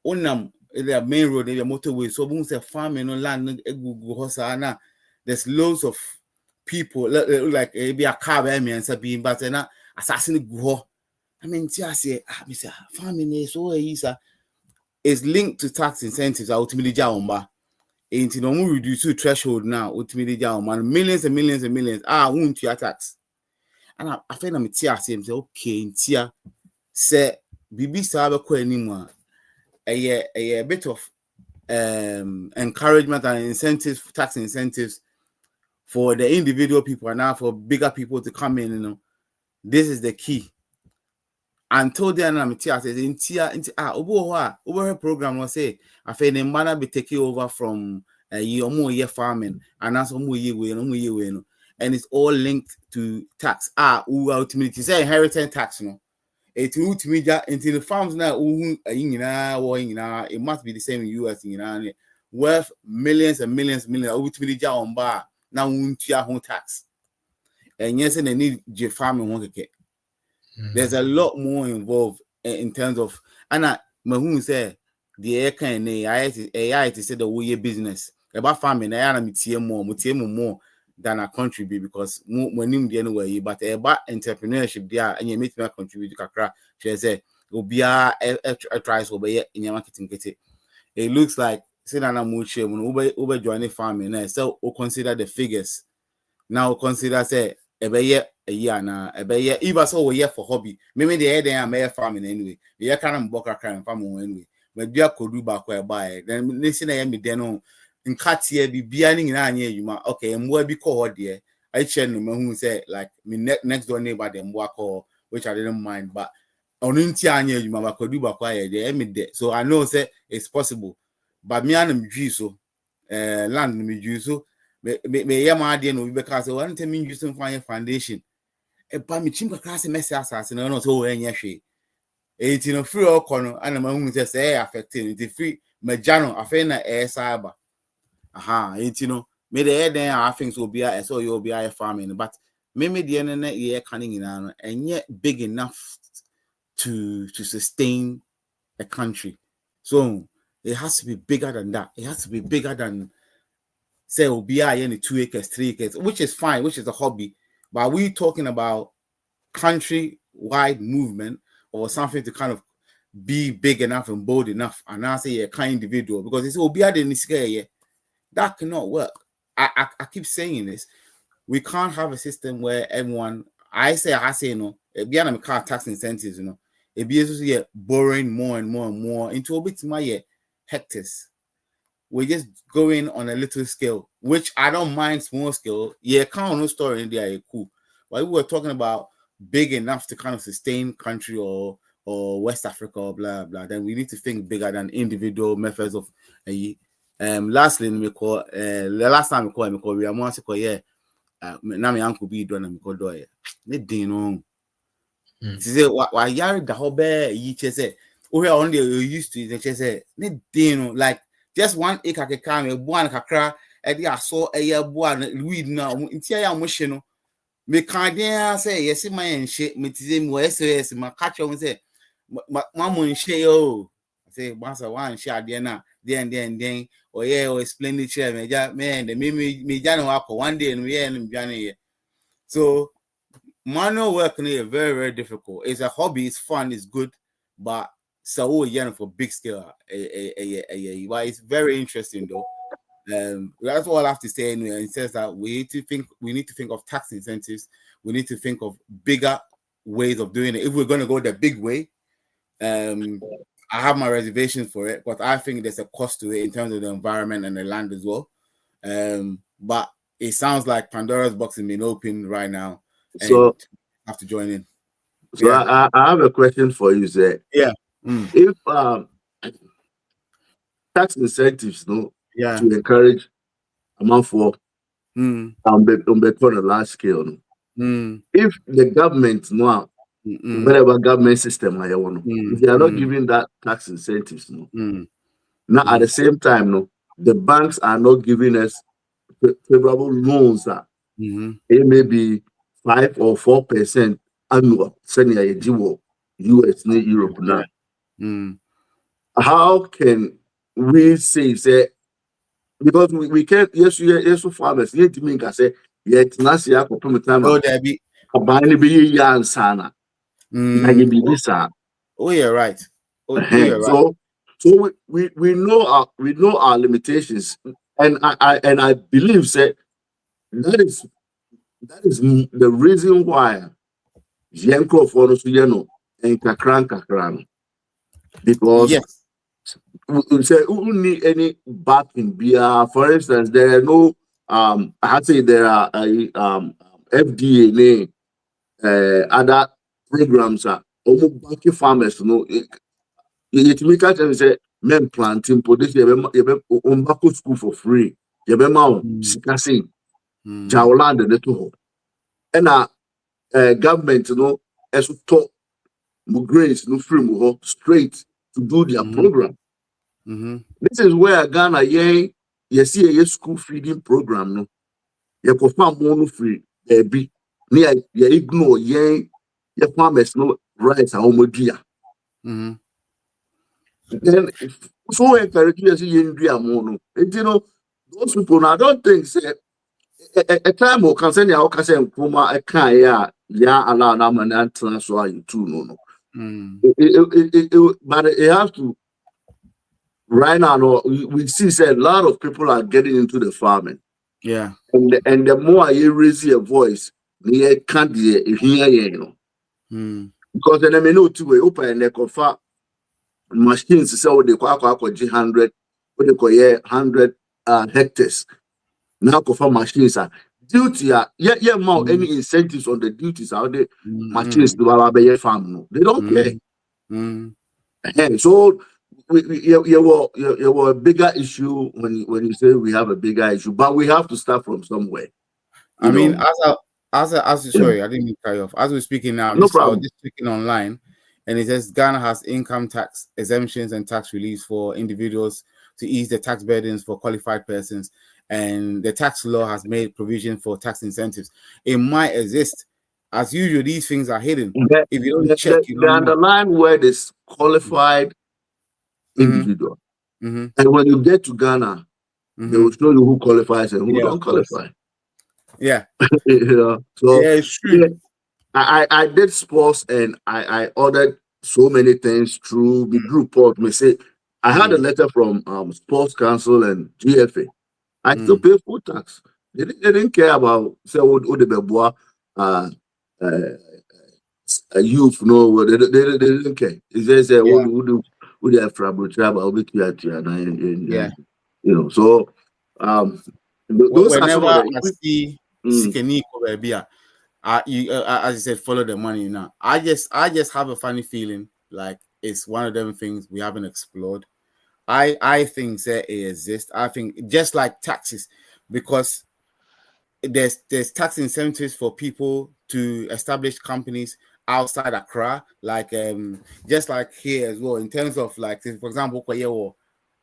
onam the main road, the motorway. So when say farming no land hosana, there's loads of people like be a car and say being but na assassin go. I mean, I say farming is so easy. Is linked to tax incentives. Ultimately, jaomba. Ain't no more reduce to threshold now. Ultimately, jaomba millions and millions and millions. Won't your tax? And I find I'm say okay, tia say bibi sabe ko anymore. A bit of encouragement and incentives, tax incentives for the individual people and now for bigger people to come in. This is the key. Until then, I'm over program was say I feel the man be taking over from a year farming and that's and it's all linked to tax. Who ultimately say inheritance tax, it ultimately into the farms now. It must be the same in US, worth millions and millions, ultimately on bar now home tax. And yes, and they need J farming one. There's a lot more involved in terms of Anna Mahun say the air can AI to say the way business about farming. I am more than a contribute because when you the anyway, but about entrepreneurship there and you make me contribute to Kakra. She say will be a tries over here in your marketing. It looks like say that I'm when over joining farming so we'll consider the figures now. Consider say a year na if so we for hobby maybe the head am farming anyway the year can boka crime farm anyway but dia kodu back where buy then listen na me den no nkat here bi bia ni nyina anya adwuma okay mboa bi call there I share no mahu say like me next door neighbor dem mboa call which I didn't mind but on nti anya adwuma ba kodu back where there me there so I know say it's possible but me anam dwi so land me dwi so me yama de no because one time using fire foundation e ba me chim kakra se mess asase no so enye hwe e free okono ana ma hu say affecting it free majano afa na cyber me the then I think so be so you be a farming but me the na ye canning na enye big enough to sustain a country, so it has to be bigger than that. It has to be bigger than say will be any 2 acres, 3 acres, which is fine, which is a hobby. But we talking about country-wide movement or something to kind of be big enough and bold enough, and I say a kind individual, because it's will be at the that cannot work. I keep saying this. We can't have a system where everyone, I say, no, it be an car tax incentives, you know, it be also borrowing more and more and more into a bit my hectares. We're just going on a little scale, which I don't mind small scale. Yeah, kind of story in there, cool. But we were talking about big enough to kind of sustain country or West Africa or blah blah. Then we need to think bigger than individual methods of. Lastly, we call the last time we call we are more to call now my uncle be doing and call do ne din no. Say why yari the whole bear you say we are only used to it. Say ne din no like. Just 1 acre can be one kakra. I saw a year one weed now. Intia motion. Me can't say yes, my and shit. Me to them SOS. My catcher will say, Mamma share. Oh, I say, once a one share dinner, then, or yeah, or explain the chair. Man, the me Jano up one day and we end Johnny. So, manual work is very, very difficult. It's a hobby, it's fun, it's good, but. So for big scale, but it's very interesting though. That's all I have to say anyway. It says that we need to think of tax incentives. We need to think of bigger ways of doing it. If we're going to go the big way, I have my reservations for it, but I think there's a cost to it in terms of the environment and the land as well. But it sounds like Pandora's box has been open right now, and so have to join in. So yeah. I have a question for you, Zé. Yeah. If tax incentives, no, to encourage amount for on a large scale, no. If the government whatever government system I want, if they are not giving that tax incentives, no, now at the same time, no, the banks are not giving us favorable loans that it may be 5 or 4% annual, sending a GWO, US, Europe now. How can we say because we can't yes farmers need to make us say yet last year for time oh there be yan sana oh yeah right right. So we know our limitations, and I believe that is the reason why Yanko for us and kakran. Because yes. We say we need any backing. For instance, there are no I say there are FDA other programs are almost backing farmers. It make us say men planting produce you school for free. You be sikasi jawland the to and government as to grace free straight to do their program. This is where Ghana you see a school feeding program no you go farm mono free be near you ignore you farmers no rights are homodia. Then so encourage you see in mono and those people now don't think say a time will concern your occasion kuma a can allow them and transfer you too no. But it has to. Right now, we see a lot of people are getting into the farming. Yeah, and the more you raise your voice, you can't hear because then I may know to open and they confer machines. So they call 100, what they call 100 hectares. Now confer machines are duty. More any incentives on the duties out there. Machines do our farm. No, they don't care. And so. You were a bigger issue when you say we have a bigger issue, but we have to start from somewhere. I mean, sorry, I didn't mean to cut you off. As we're speaking now, no problem. Just speaking online, and it says Ghana has income tax exemptions and tax reliefs for individuals to ease the tax burdens for qualified persons, and the tax law has made provision for tax incentives. It might exist. As usual, these things are hidden. If you don't check, you don't know. The underlying word is qualified individual. And when you get to Ghana, They will show you who qualifies and who Yeah, don't of course. qualify. Yeah. You know, so Yeah, it's true. I did sports and I ordered so many things through the group port. Me say I had a letter from Sports Council and GFA. I still pay full tax. They didn't care about say what the beboa a youth no they didn't care. It's just Yeah. what they have trouble Yeah. you know. So those are some Whenever of I the see Sikeni Kobebia, as you said, follow the money now. I just have a funny feeling like it's one of them things we haven't explored. I think that it exists. I think just like taxes, because there's tax incentives for people to establish companies outside Accra, like just like here as well, in terms of like, for example, or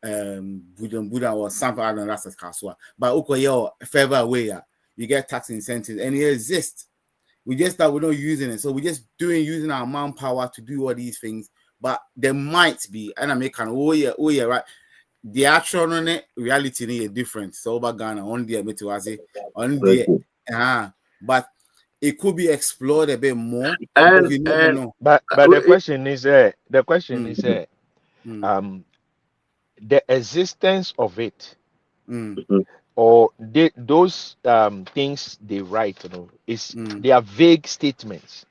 Buddha or something, I don't know, that's a Kaswa, but Ukoye further away, you get tax incentives and it exists. We just that we're not using it, so we're just using our manpower to do all these things. But there might be, and I make an oh yeah, right. The actual on it, reality is different. So over Ghana on the on the but it could be explored a bit more because you never know. But the question is the the existence of it or those things they write, you know, is they are vague statements.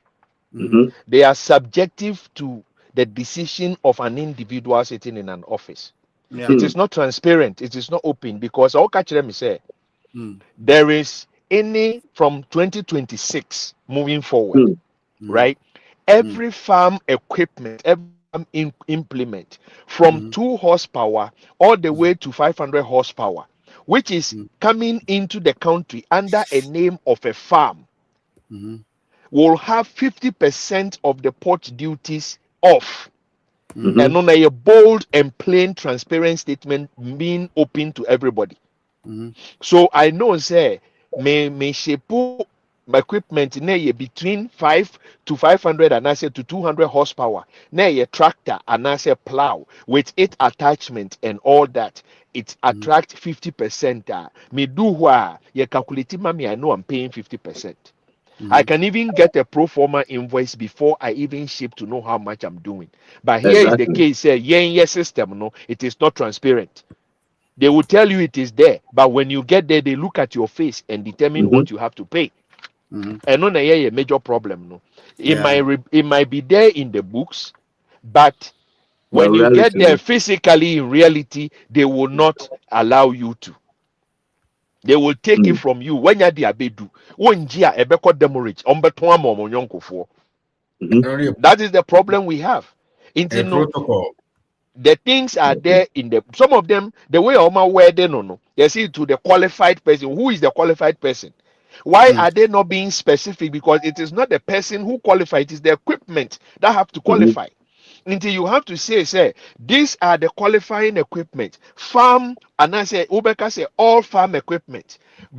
They are subjective to the decision of an individual sitting in an office. Yeah. It is not transparent. It is not open because I'll catch them say there is any from 2026 moving forward, right? Every farm equipment, every farm implement from 2 horsepower all the way to 500 horsepower, which is coming into the country under a name of a farm, will have 50% of the port duties off. And on a bold and plain transparent statement being open to everybody. So I know say may shape equipment na between 5 to 500 and I say to 200 horsepower. Na a tractor and I say plow with 8 attachment and all that. It attract 50%. Me do wha you calculate me, I know I'm paying 50%. I can even get a pro forma invoice before I even ship to know how much I'm doing. But here is the case, say, yeah, system, no, it is not transparent. They will tell you it is there, but when you get there, they look at your face and determine what you have to pay. And on a major problem, no. It might be there in the books, but when you get there physically in reality, they will not allow you to. They will take it from you when you're there. That is the problem we have. Protocol. The things are there in the some of them the way Oma where they no. They see to the qualified person. Who is the qualified person? Why are they not being specific? Because it is not the person who qualified, it is the equipment that have to qualify. Until you have to say these are the qualifying equipment, farm, and I say Ubeka say all farm equipment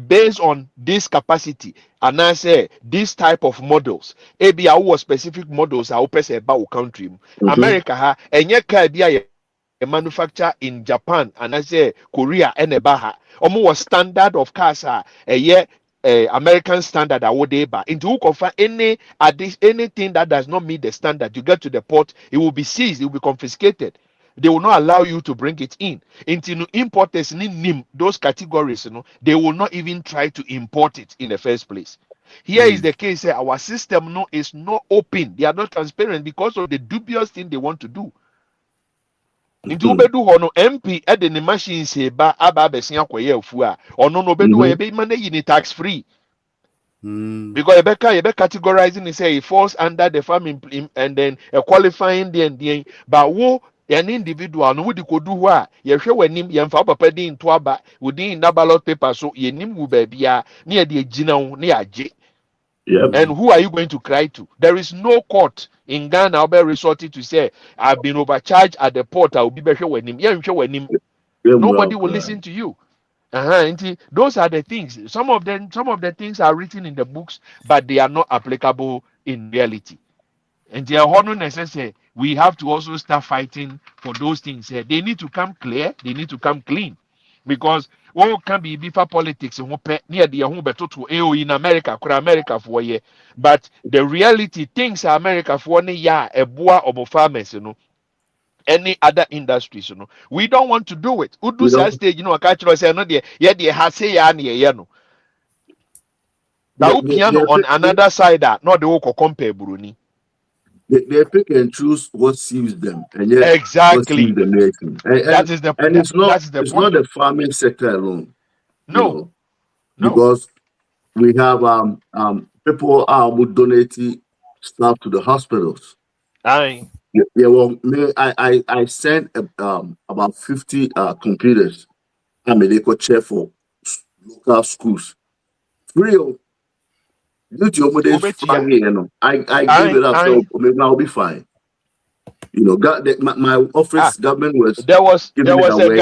based on this capacity, and I say this type of models. Maybe our specific models are open about country. America ha enye car be a manufacture in Japan and I say Korea and Baha. Almost standard of cars are a year. American standard I would able into who confirm anything that does not meet the standard, you get to the port, it will be seized, it will be confiscated. They will not allow you to bring it in. Into importers name those categories, they will not even try to import it in the first place. Here is the case, our system is not open, they are not transparent because of the dubious thing they want to do. Nti ubedu hono MP ede ne machine se ba aba besia kwaye afu a ono no bedu e be man yi tax free because you be categorizing it say it falls under the farm and then a qualifying the but wo an individual no wudi kodu ho a ye hwe wanim ye mfa papa din to aba wudi na ballot paper so ye nim wu ba bia na ye de gina wo na ya je. And who are you going to cry to? There is no court in Ghana. I'll be resorting to say, I've been overcharged at the port. I'll be better when him. Nobody will listen to you. Those are the things. Some of the things are written in the books, but they are not applicable in reality. And they are not necessary. We have to also start fighting for those things. They need to come clear. They need to come clean. because one can be for politics and near the home better to in America, America for ye. But the reality things are America for ne ya a boa or farmers, any other industries, We don't want to do it. Who do We say don't. stage, catch us no dear, yeah, the hearsay ya no. Now piano on another side that not the whole compare Bruni. They pick and choose what suits them, and yet what suits Exactly. the nation. That is the And that's the it's not point. the farming sector alone, No, no. because we have people are donating stuff to the hospitals. I Yeah, well, I sent about 50 computers. I mean, they could check for local schools. Free. Due to your Obetia. funding, I gave it up, so maybe I'll be fine. My office government was There giving it was a away.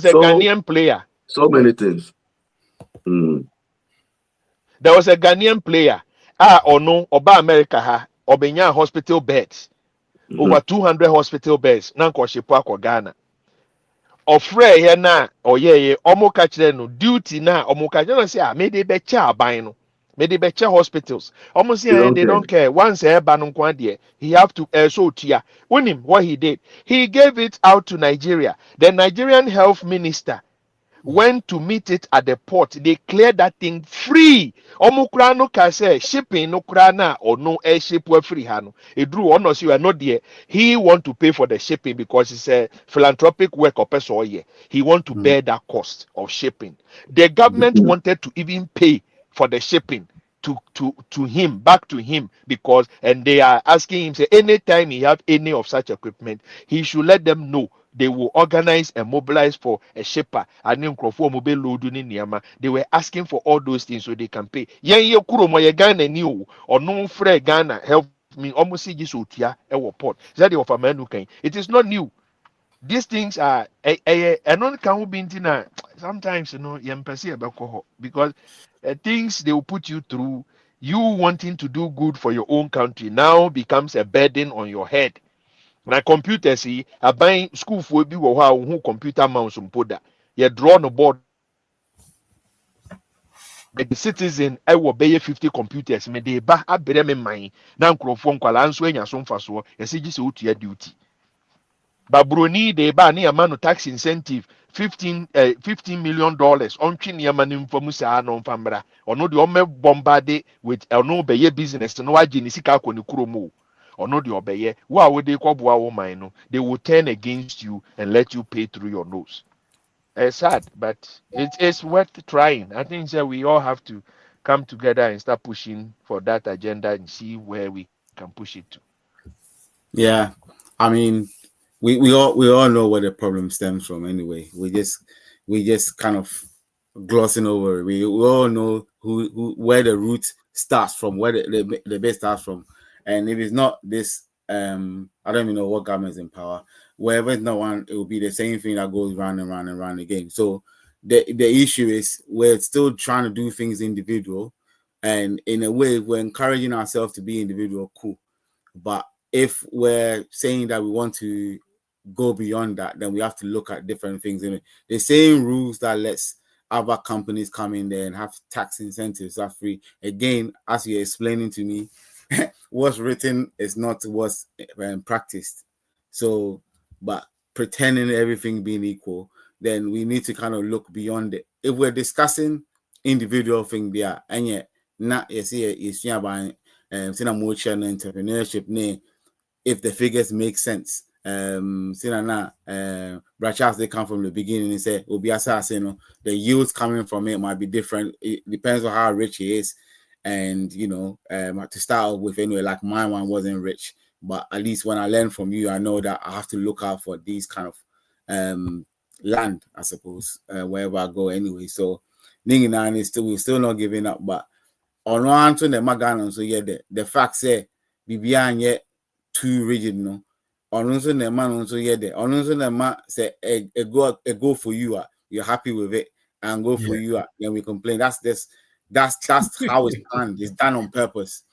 So Ghanaian player. many things. Mm. There was a Ghanaian player. Or no, Oba America ha, Obenya hospital beds. Mhm. Over 200 hospital beds. Nanko Shepwa ko Ghana. Ofre here na oyeye omo ka kire no duty na omo ka no say me dey be cha aban no. Me dey be cha hospitals. Omo They say don't they care. don't care. Once e ba no kwa de, he have to so tia. Him what he did. He gave it out to Nigeria. The Nigerian health minister went to meet it at the port. They cleared that thing free. Omukra no ka say shipping no kra na or no air ship we free hano. It drew on us you are not there. He want to pay for the shipping because it's a philanthropic work of person here. He want to bear that cost of shipping. The government Mhm. wanted to even pay for the shipping to him, back to him, because and they are asking him say anytime he have any of such equipment, he should let them know. They will organize and mobilize for a shipper and then mobile load in Niama. They were asking for all those things so they can pay. Ye kuro mo ye Ghana new or no free Ghana help me almost see this utia port. That of a man who can. It is not new. These things are and on can be sometimes because things they will put you through, you wanting to do good for your own country now becomes a burden on your head. Na computers yi aban school for bi wɔ hɔ a who computer mouse mpo da yɛ draw no board the citizen ɛwɔ bɛyɛ 50 computers me de ba abrɛ me man na nkurɔfoɔ nkwalaa nso anya so mfasoɔ yɛsɛ gye sɛ wotua duty babroni de ba ne yɛma no tax incentive $15 million ɔntwe nneɛma no mfa mu saa na ɔmfa mmra ɔno deɛ ɔmɛ bombade with ɔno bɛyɛ business no wagye ne sika akɔ ne kurom o ɔno deɛ ɔbɛyɛ wo a wode kɔboa wo man no they will turn against you and let you pay through your nose. It's sad, but it's worth trying. I think that we all have to come together and start pushing for that agenda and see where we can push it to. Yeah, I mean, we all know where the problem stems from anyway. We just kind of glossing over it. We all know where the root starts from, where the base starts from. And if it's not this, I don't even know what government's in power. Wherever it's not one, it will be the same thing that goes round and round and round again. So the issue is we're still trying to do things individual, and in a way we're encouraging ourselves to be individual, cool. But if we're saying that we want to go beyond that, then we have to look at different things. And the same rules that lets other companies come in there and have tax incentives are free. Again, as you're explaining to me, what's written is not what's practiced. So, but pretending everything being equal, then we need to kind of look beyond it. If we're discussing individual thing there, and yet not you see it's about entrepreneurship, if the figures make sense. Brachas they come from the beginning and say, the yields coming from it might be different. It depends on how rich he is. And to start with, anyway, like my one wasn't rich, but at least when I learn from you, I know that I have to look out for these kind of land, I suppose, wherever I go anyway. So Ninginan is we're still not giving up, but on one to the Magan, so yeah, the fact say Bibian yet too rigid, no. On also the man also yeah there. On also the man say a go for you, you're happy with it, and go for you, then we complain. That's how it's planned. It's done on purpose.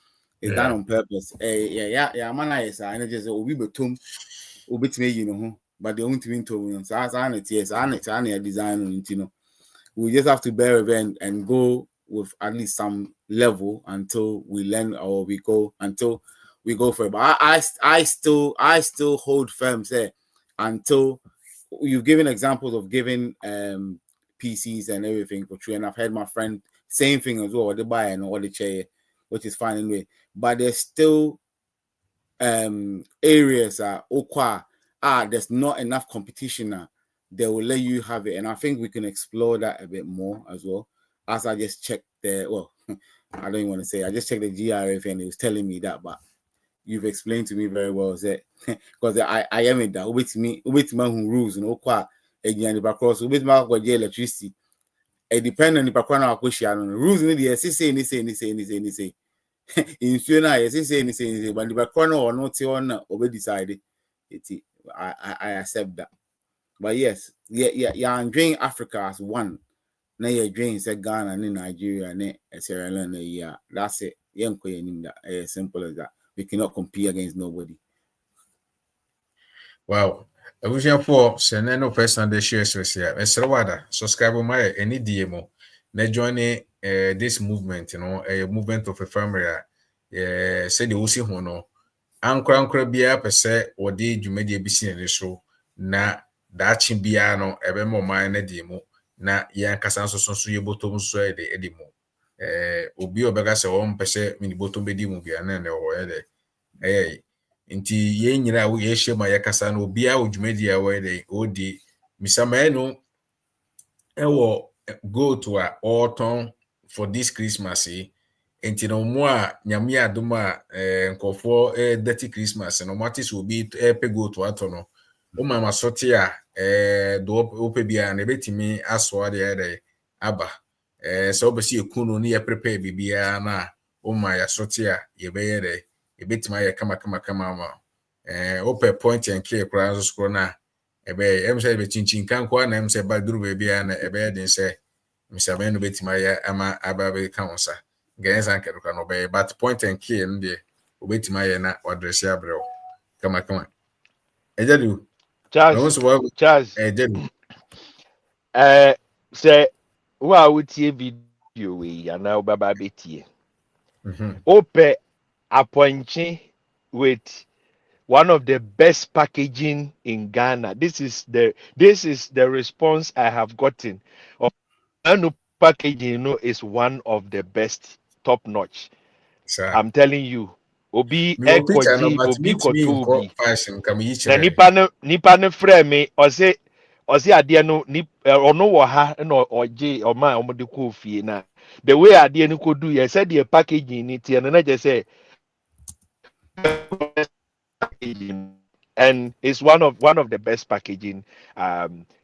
It's done on purpose. Man, I know just we betum, ubit me, but they won't even tell you. So I design, you know. We just have to bear with it and go with at least some level until we learn or we go for it. But I still hold firm, say, until you've given examples of giving PCs and everything for free, and I've heard my friend same thing as well, the buy and or the chair, which is fine anyway. But there's still areas there's not enough competition now. They will let you have it, and I think we can explore that a bit more as well. As I just checked I don't even want to say, I just checked the GRF and it was telling me that, but you've explained to me very well that because I am in that with me who rules and again the backcross with my electricity. It depends on the background question. Rules in the say in Fiona, say but the background or not on over decided. I accept that. But yes, yeah, enjoying Africa as one. Now you're enjoying Ghana and Nigeria and Sierra Leone. Yeah, that's it. As simple as that. We cannot compete against nobody. Wow. I wish you for sending no person the shares here. Mr. Wada, subscribe my any DMO. Na join this movement, you know, a movement of a family. Said the Usi Hono. Ankra bia pese or de dwumadi ebisi ne so na daachi bia no ebe mo man na di mu na yan kasa so ye bottom so e de edimu obi obega se won pese mini bottom be di mu bia na ne wo ye de nti ye nyira wo ye hye ma ye kasa no obi a odwumadi a wo de odi misama no wo go to a autumn for this Christmas enti no mo a nyame adom a nkofo dirty Christmas no matis will be go to ato no o mama sote a do ope bia na betimi aso de aba so obesi ekunu ne ye prepare bibia na o ma ya sote a ye be ye de e betima ye kama ma ope point and care kra so na ebe em say be chinchin kan kwa na em say ba duru bibia na ebe den say misame no betima ye ama aba be kansa gains and can obey, but point and key in the obetima na address ya bro. Come on. Ejedu. Charles, say wa wutie video we ana obaba betie. Ope aponche with one of the best packaging in Ghana. This is the response I have gotten. Packaging, is one of the best, top notch. Sir. I'm telling you. Obi ekoji, obi kotobi. Na nipa ne frame ose ade no ono wo ha na oje oma omode ko fie na. The way ade no kodu ye said the packaging ni tie na je say and it's one of the best packaging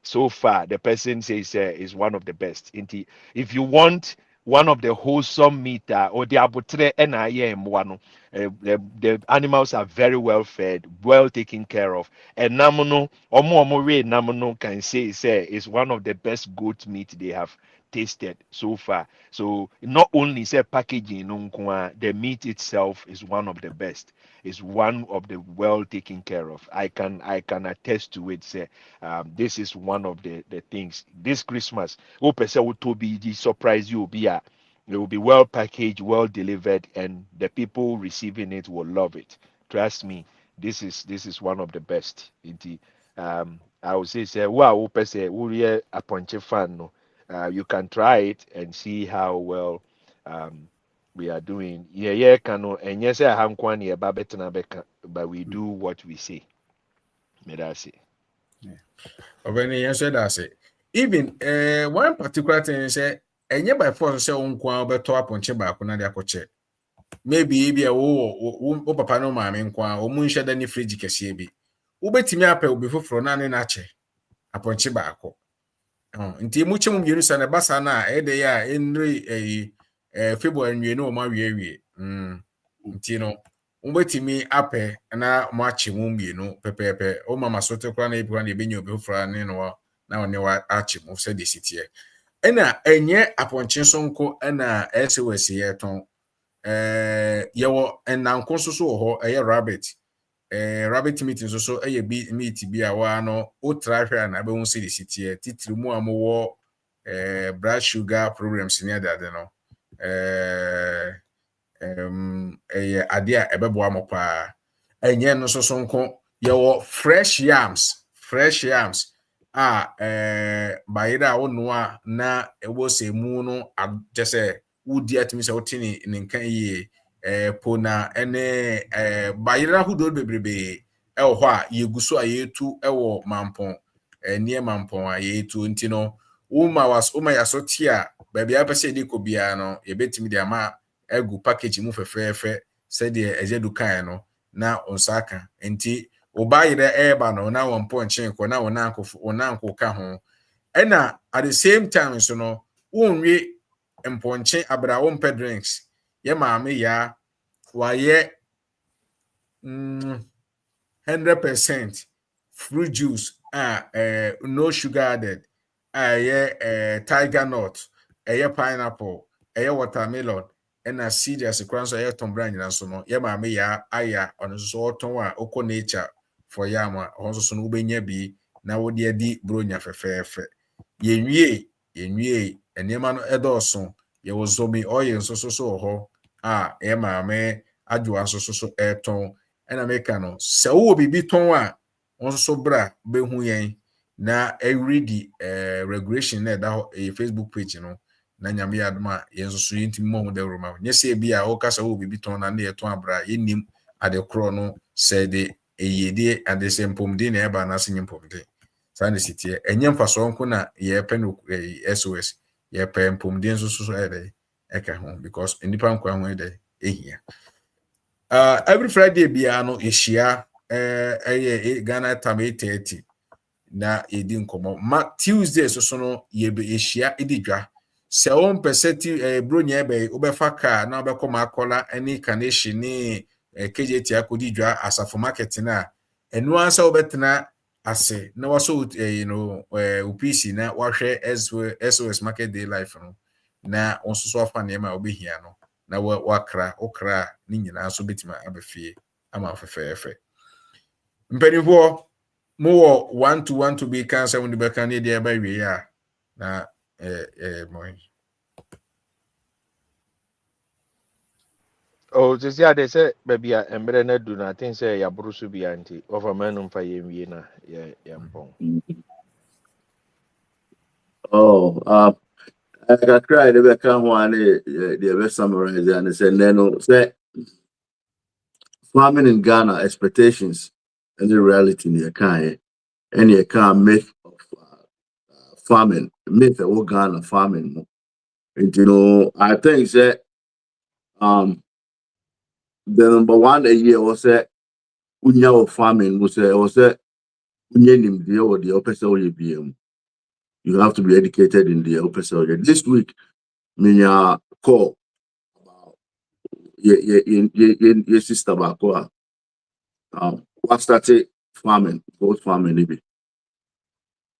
so far. The person says is one of the best. If you want one of the wholesome meat or the abutre NIM one, the animals are very well fed, well taken care of. And namono namono can say is one of the best goat meat they have tasted so far. So not only say packaging, the meat itself is one of the best. Is one of the well taken care of. I can attest to it. Say, this is one of the things. This Christmas, will be surprise you. It will be well packaged, well delivered, and the people receiving it will love it. Trust me, this is one of the best. I would say, wow, we're a punch fan. No, you can try it and see how well. We are doing cano and yes I have one here but we do what we say. May I say? Yes, that's it. Even one particular thing say and by force say unkwa beto aponche ba ko na dia koche. Maybe be o papa no ma me nkwa o mu nhye da ni fridge kese bi. Wo betimi apa obi foforo na ne na che aponche ba ko. Nti mu chemu bienu sa na basa na ede ya enri February nwie no ma wie nti no umbetimi ape na machi mu mienu pepepe o mama sote kwa na ibwa na ebenyo obi fura ne no na one wa achi mu se de sitie ena enye aponche sonko ena SOS ye ton yewo enanko so ho eye rabbit rabbit meat so meat bi a wa no ultra hwe na be hu se sitie titiri mu amowo blood sugar problems ni adade no ade a ebebo amopa enye no so nko ye wo fresh yams bayira wonu a na ewo se mu no jese wudi atimi se wotini ne nkan yi pona ene bayira hudo bebrebe ewo ho a yeguso a yetu ewo mampon nie mampon a yetu ntino uma yasoti a baby apese di ko bia no yebetimi di ama egu package mu fefefe se de ejedu kan no na onsaka enti obayire eba no na won ponchen ko na wonanko ka ho ena at the same time so no wonwe mponchen abra won pe drinks ye maame ya waye 100% fruit juice no sugar added tiger nut pineapple watermelon ena serious kwanso tom brand na so no ye maame ya aya ono so oton a okọ nature for yam a honso so no ubenya bi na wode adi bronya fefefe yenwie enema no edoso ye wozomi oye so ho ye maame adwo so eton ena meka no se wo bibi ton a honso so bra behu yen na ready regulation na da Facebook page no na nyame yadma yenso so yinti mo de roma nyese bia o kasa wo bibi ton na ne ton abra yenim ade kro no se de eyede ade sempomde na eba na senyempomde sa ne sitie enyem faso nko na ye pe no SOS ye pe mpomde so ede eka ho because enipa nkwa ho ede ehia every Friday bia no ehia Ghana time 8:30 na edi nkomo ma Tuesday so no ye be ehia edidwa se on peseti bronya ebe obefa car na obekoma akola any carnation ni KJT akodidwa asafo market na enu ansa obetena ase na waso UPC na wahwe SOS market day life no na onsoso afa na ma obehia no na wakra okra ni nyina so betima abefie ama fefefe mpenifo mo 1 to be cancer when the back and the by we ya na moy oh just yeah they say baby embre na do na think say ya brusu bi anti over manum fa yemwie na ya mpon I got cried the back one the best summarize and say no say farming in Ghana expectations and the reality in your kind and you can't make farming myth of Ghana farming. And I think that the number one a year was that unya farming was that unyanim the or the upper BM. You have to be educated in the upper soldier. This week, me call about your sister Bakoa. What started farming, goat farming, maybe.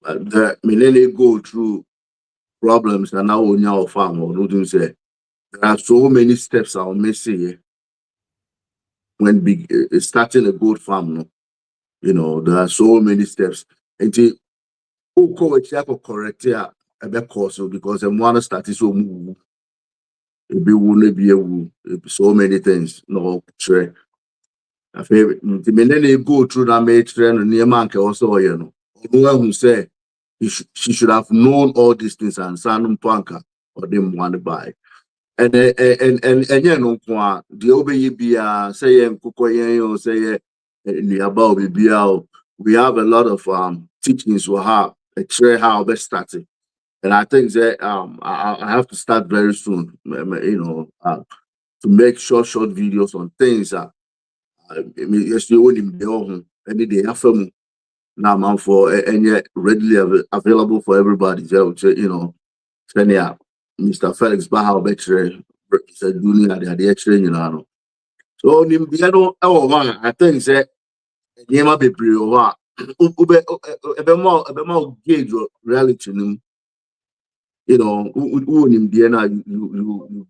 The millennials go through problems and now on your farm or don't say there are so many steps I'll miss here when starting a goat farm. No? There are so many steps. And who call it correct here because the one started so move. It be won't be so many things. No tray. I feel the millennials go through that matrix and near man also who say she should have known all these things and Sanum Panka or them want to buy. And you know, the obey be say Kukoyen or say about we have a lot of teachings we have a tray how best started. And I think that I have to start very soon, to make short videos on things that yes you own any day after now man for and yet readily available for everybody. Mr. Felix Bahao Betray said doing at the training. So I think that Yema be brave more gauge reality. You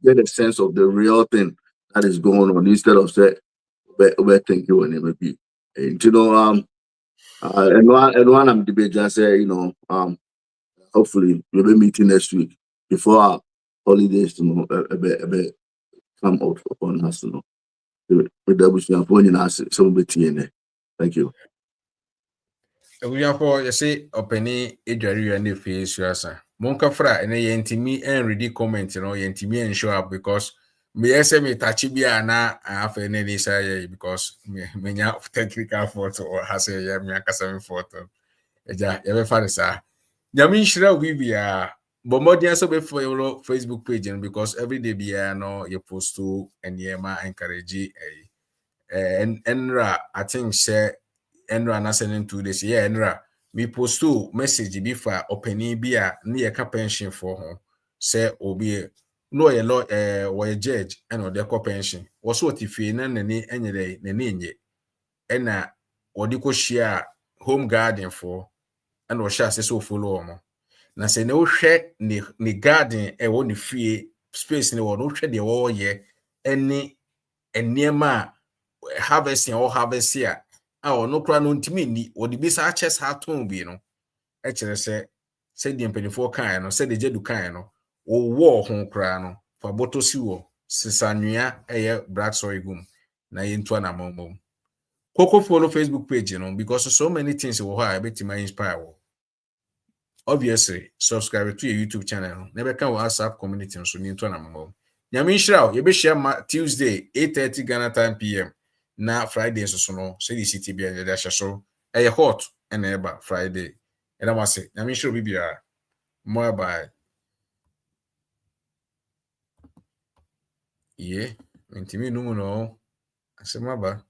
get a sense of the real thing that is going on instead of say where think you and be. And one I'm debating, I say, hopefully we'll be meeting next week before our holidays, a bit come out upon us, with that which we are pointing us some bit in. Thank you. We are for you say openi edwari and the face you asa. Monka fra and yentimi and ready comment, yentimi and show up because me say me touch bia na afa any say because me technical photo or has a me akasa photo. Eja ye be fa sa. Nyame nhyira obi bia bomodian so be follow Facebook page because every day bia no you post to enema encourage enra I think say enra na sending 2 days yeah enra me post to message bi fa opani bi a na ye ka pension for ho say obi no ye law we judge and o de ko pension wo so otifie na nani enyere nani enye ena odi ko share home garden for and o share say so follow omo na se ne wo hwe ni garden e wo ni fie space ne wo no hwe de wo ye eni eniema harvesting or harvest here no kra no ntimi ni odi bi sa chest ha ton bi no e kire se di mpanifo kan no se de jedu kan no wo ho kra no fa boto si wo sisanua eye black soy gum na yentu na momom koko follow Facebook page because so many things wo ha beti ma inspire wo obviously subscribe to your YouTube channel never can WhatsApp community so ni yentu na momom nyame nhyira ye be share Tuesday 8:30 Ghana time PM na Friday so no say the city be there so hot and eba Friday and I must say nyame nhyira bibia more by yeah ntimi no asema ba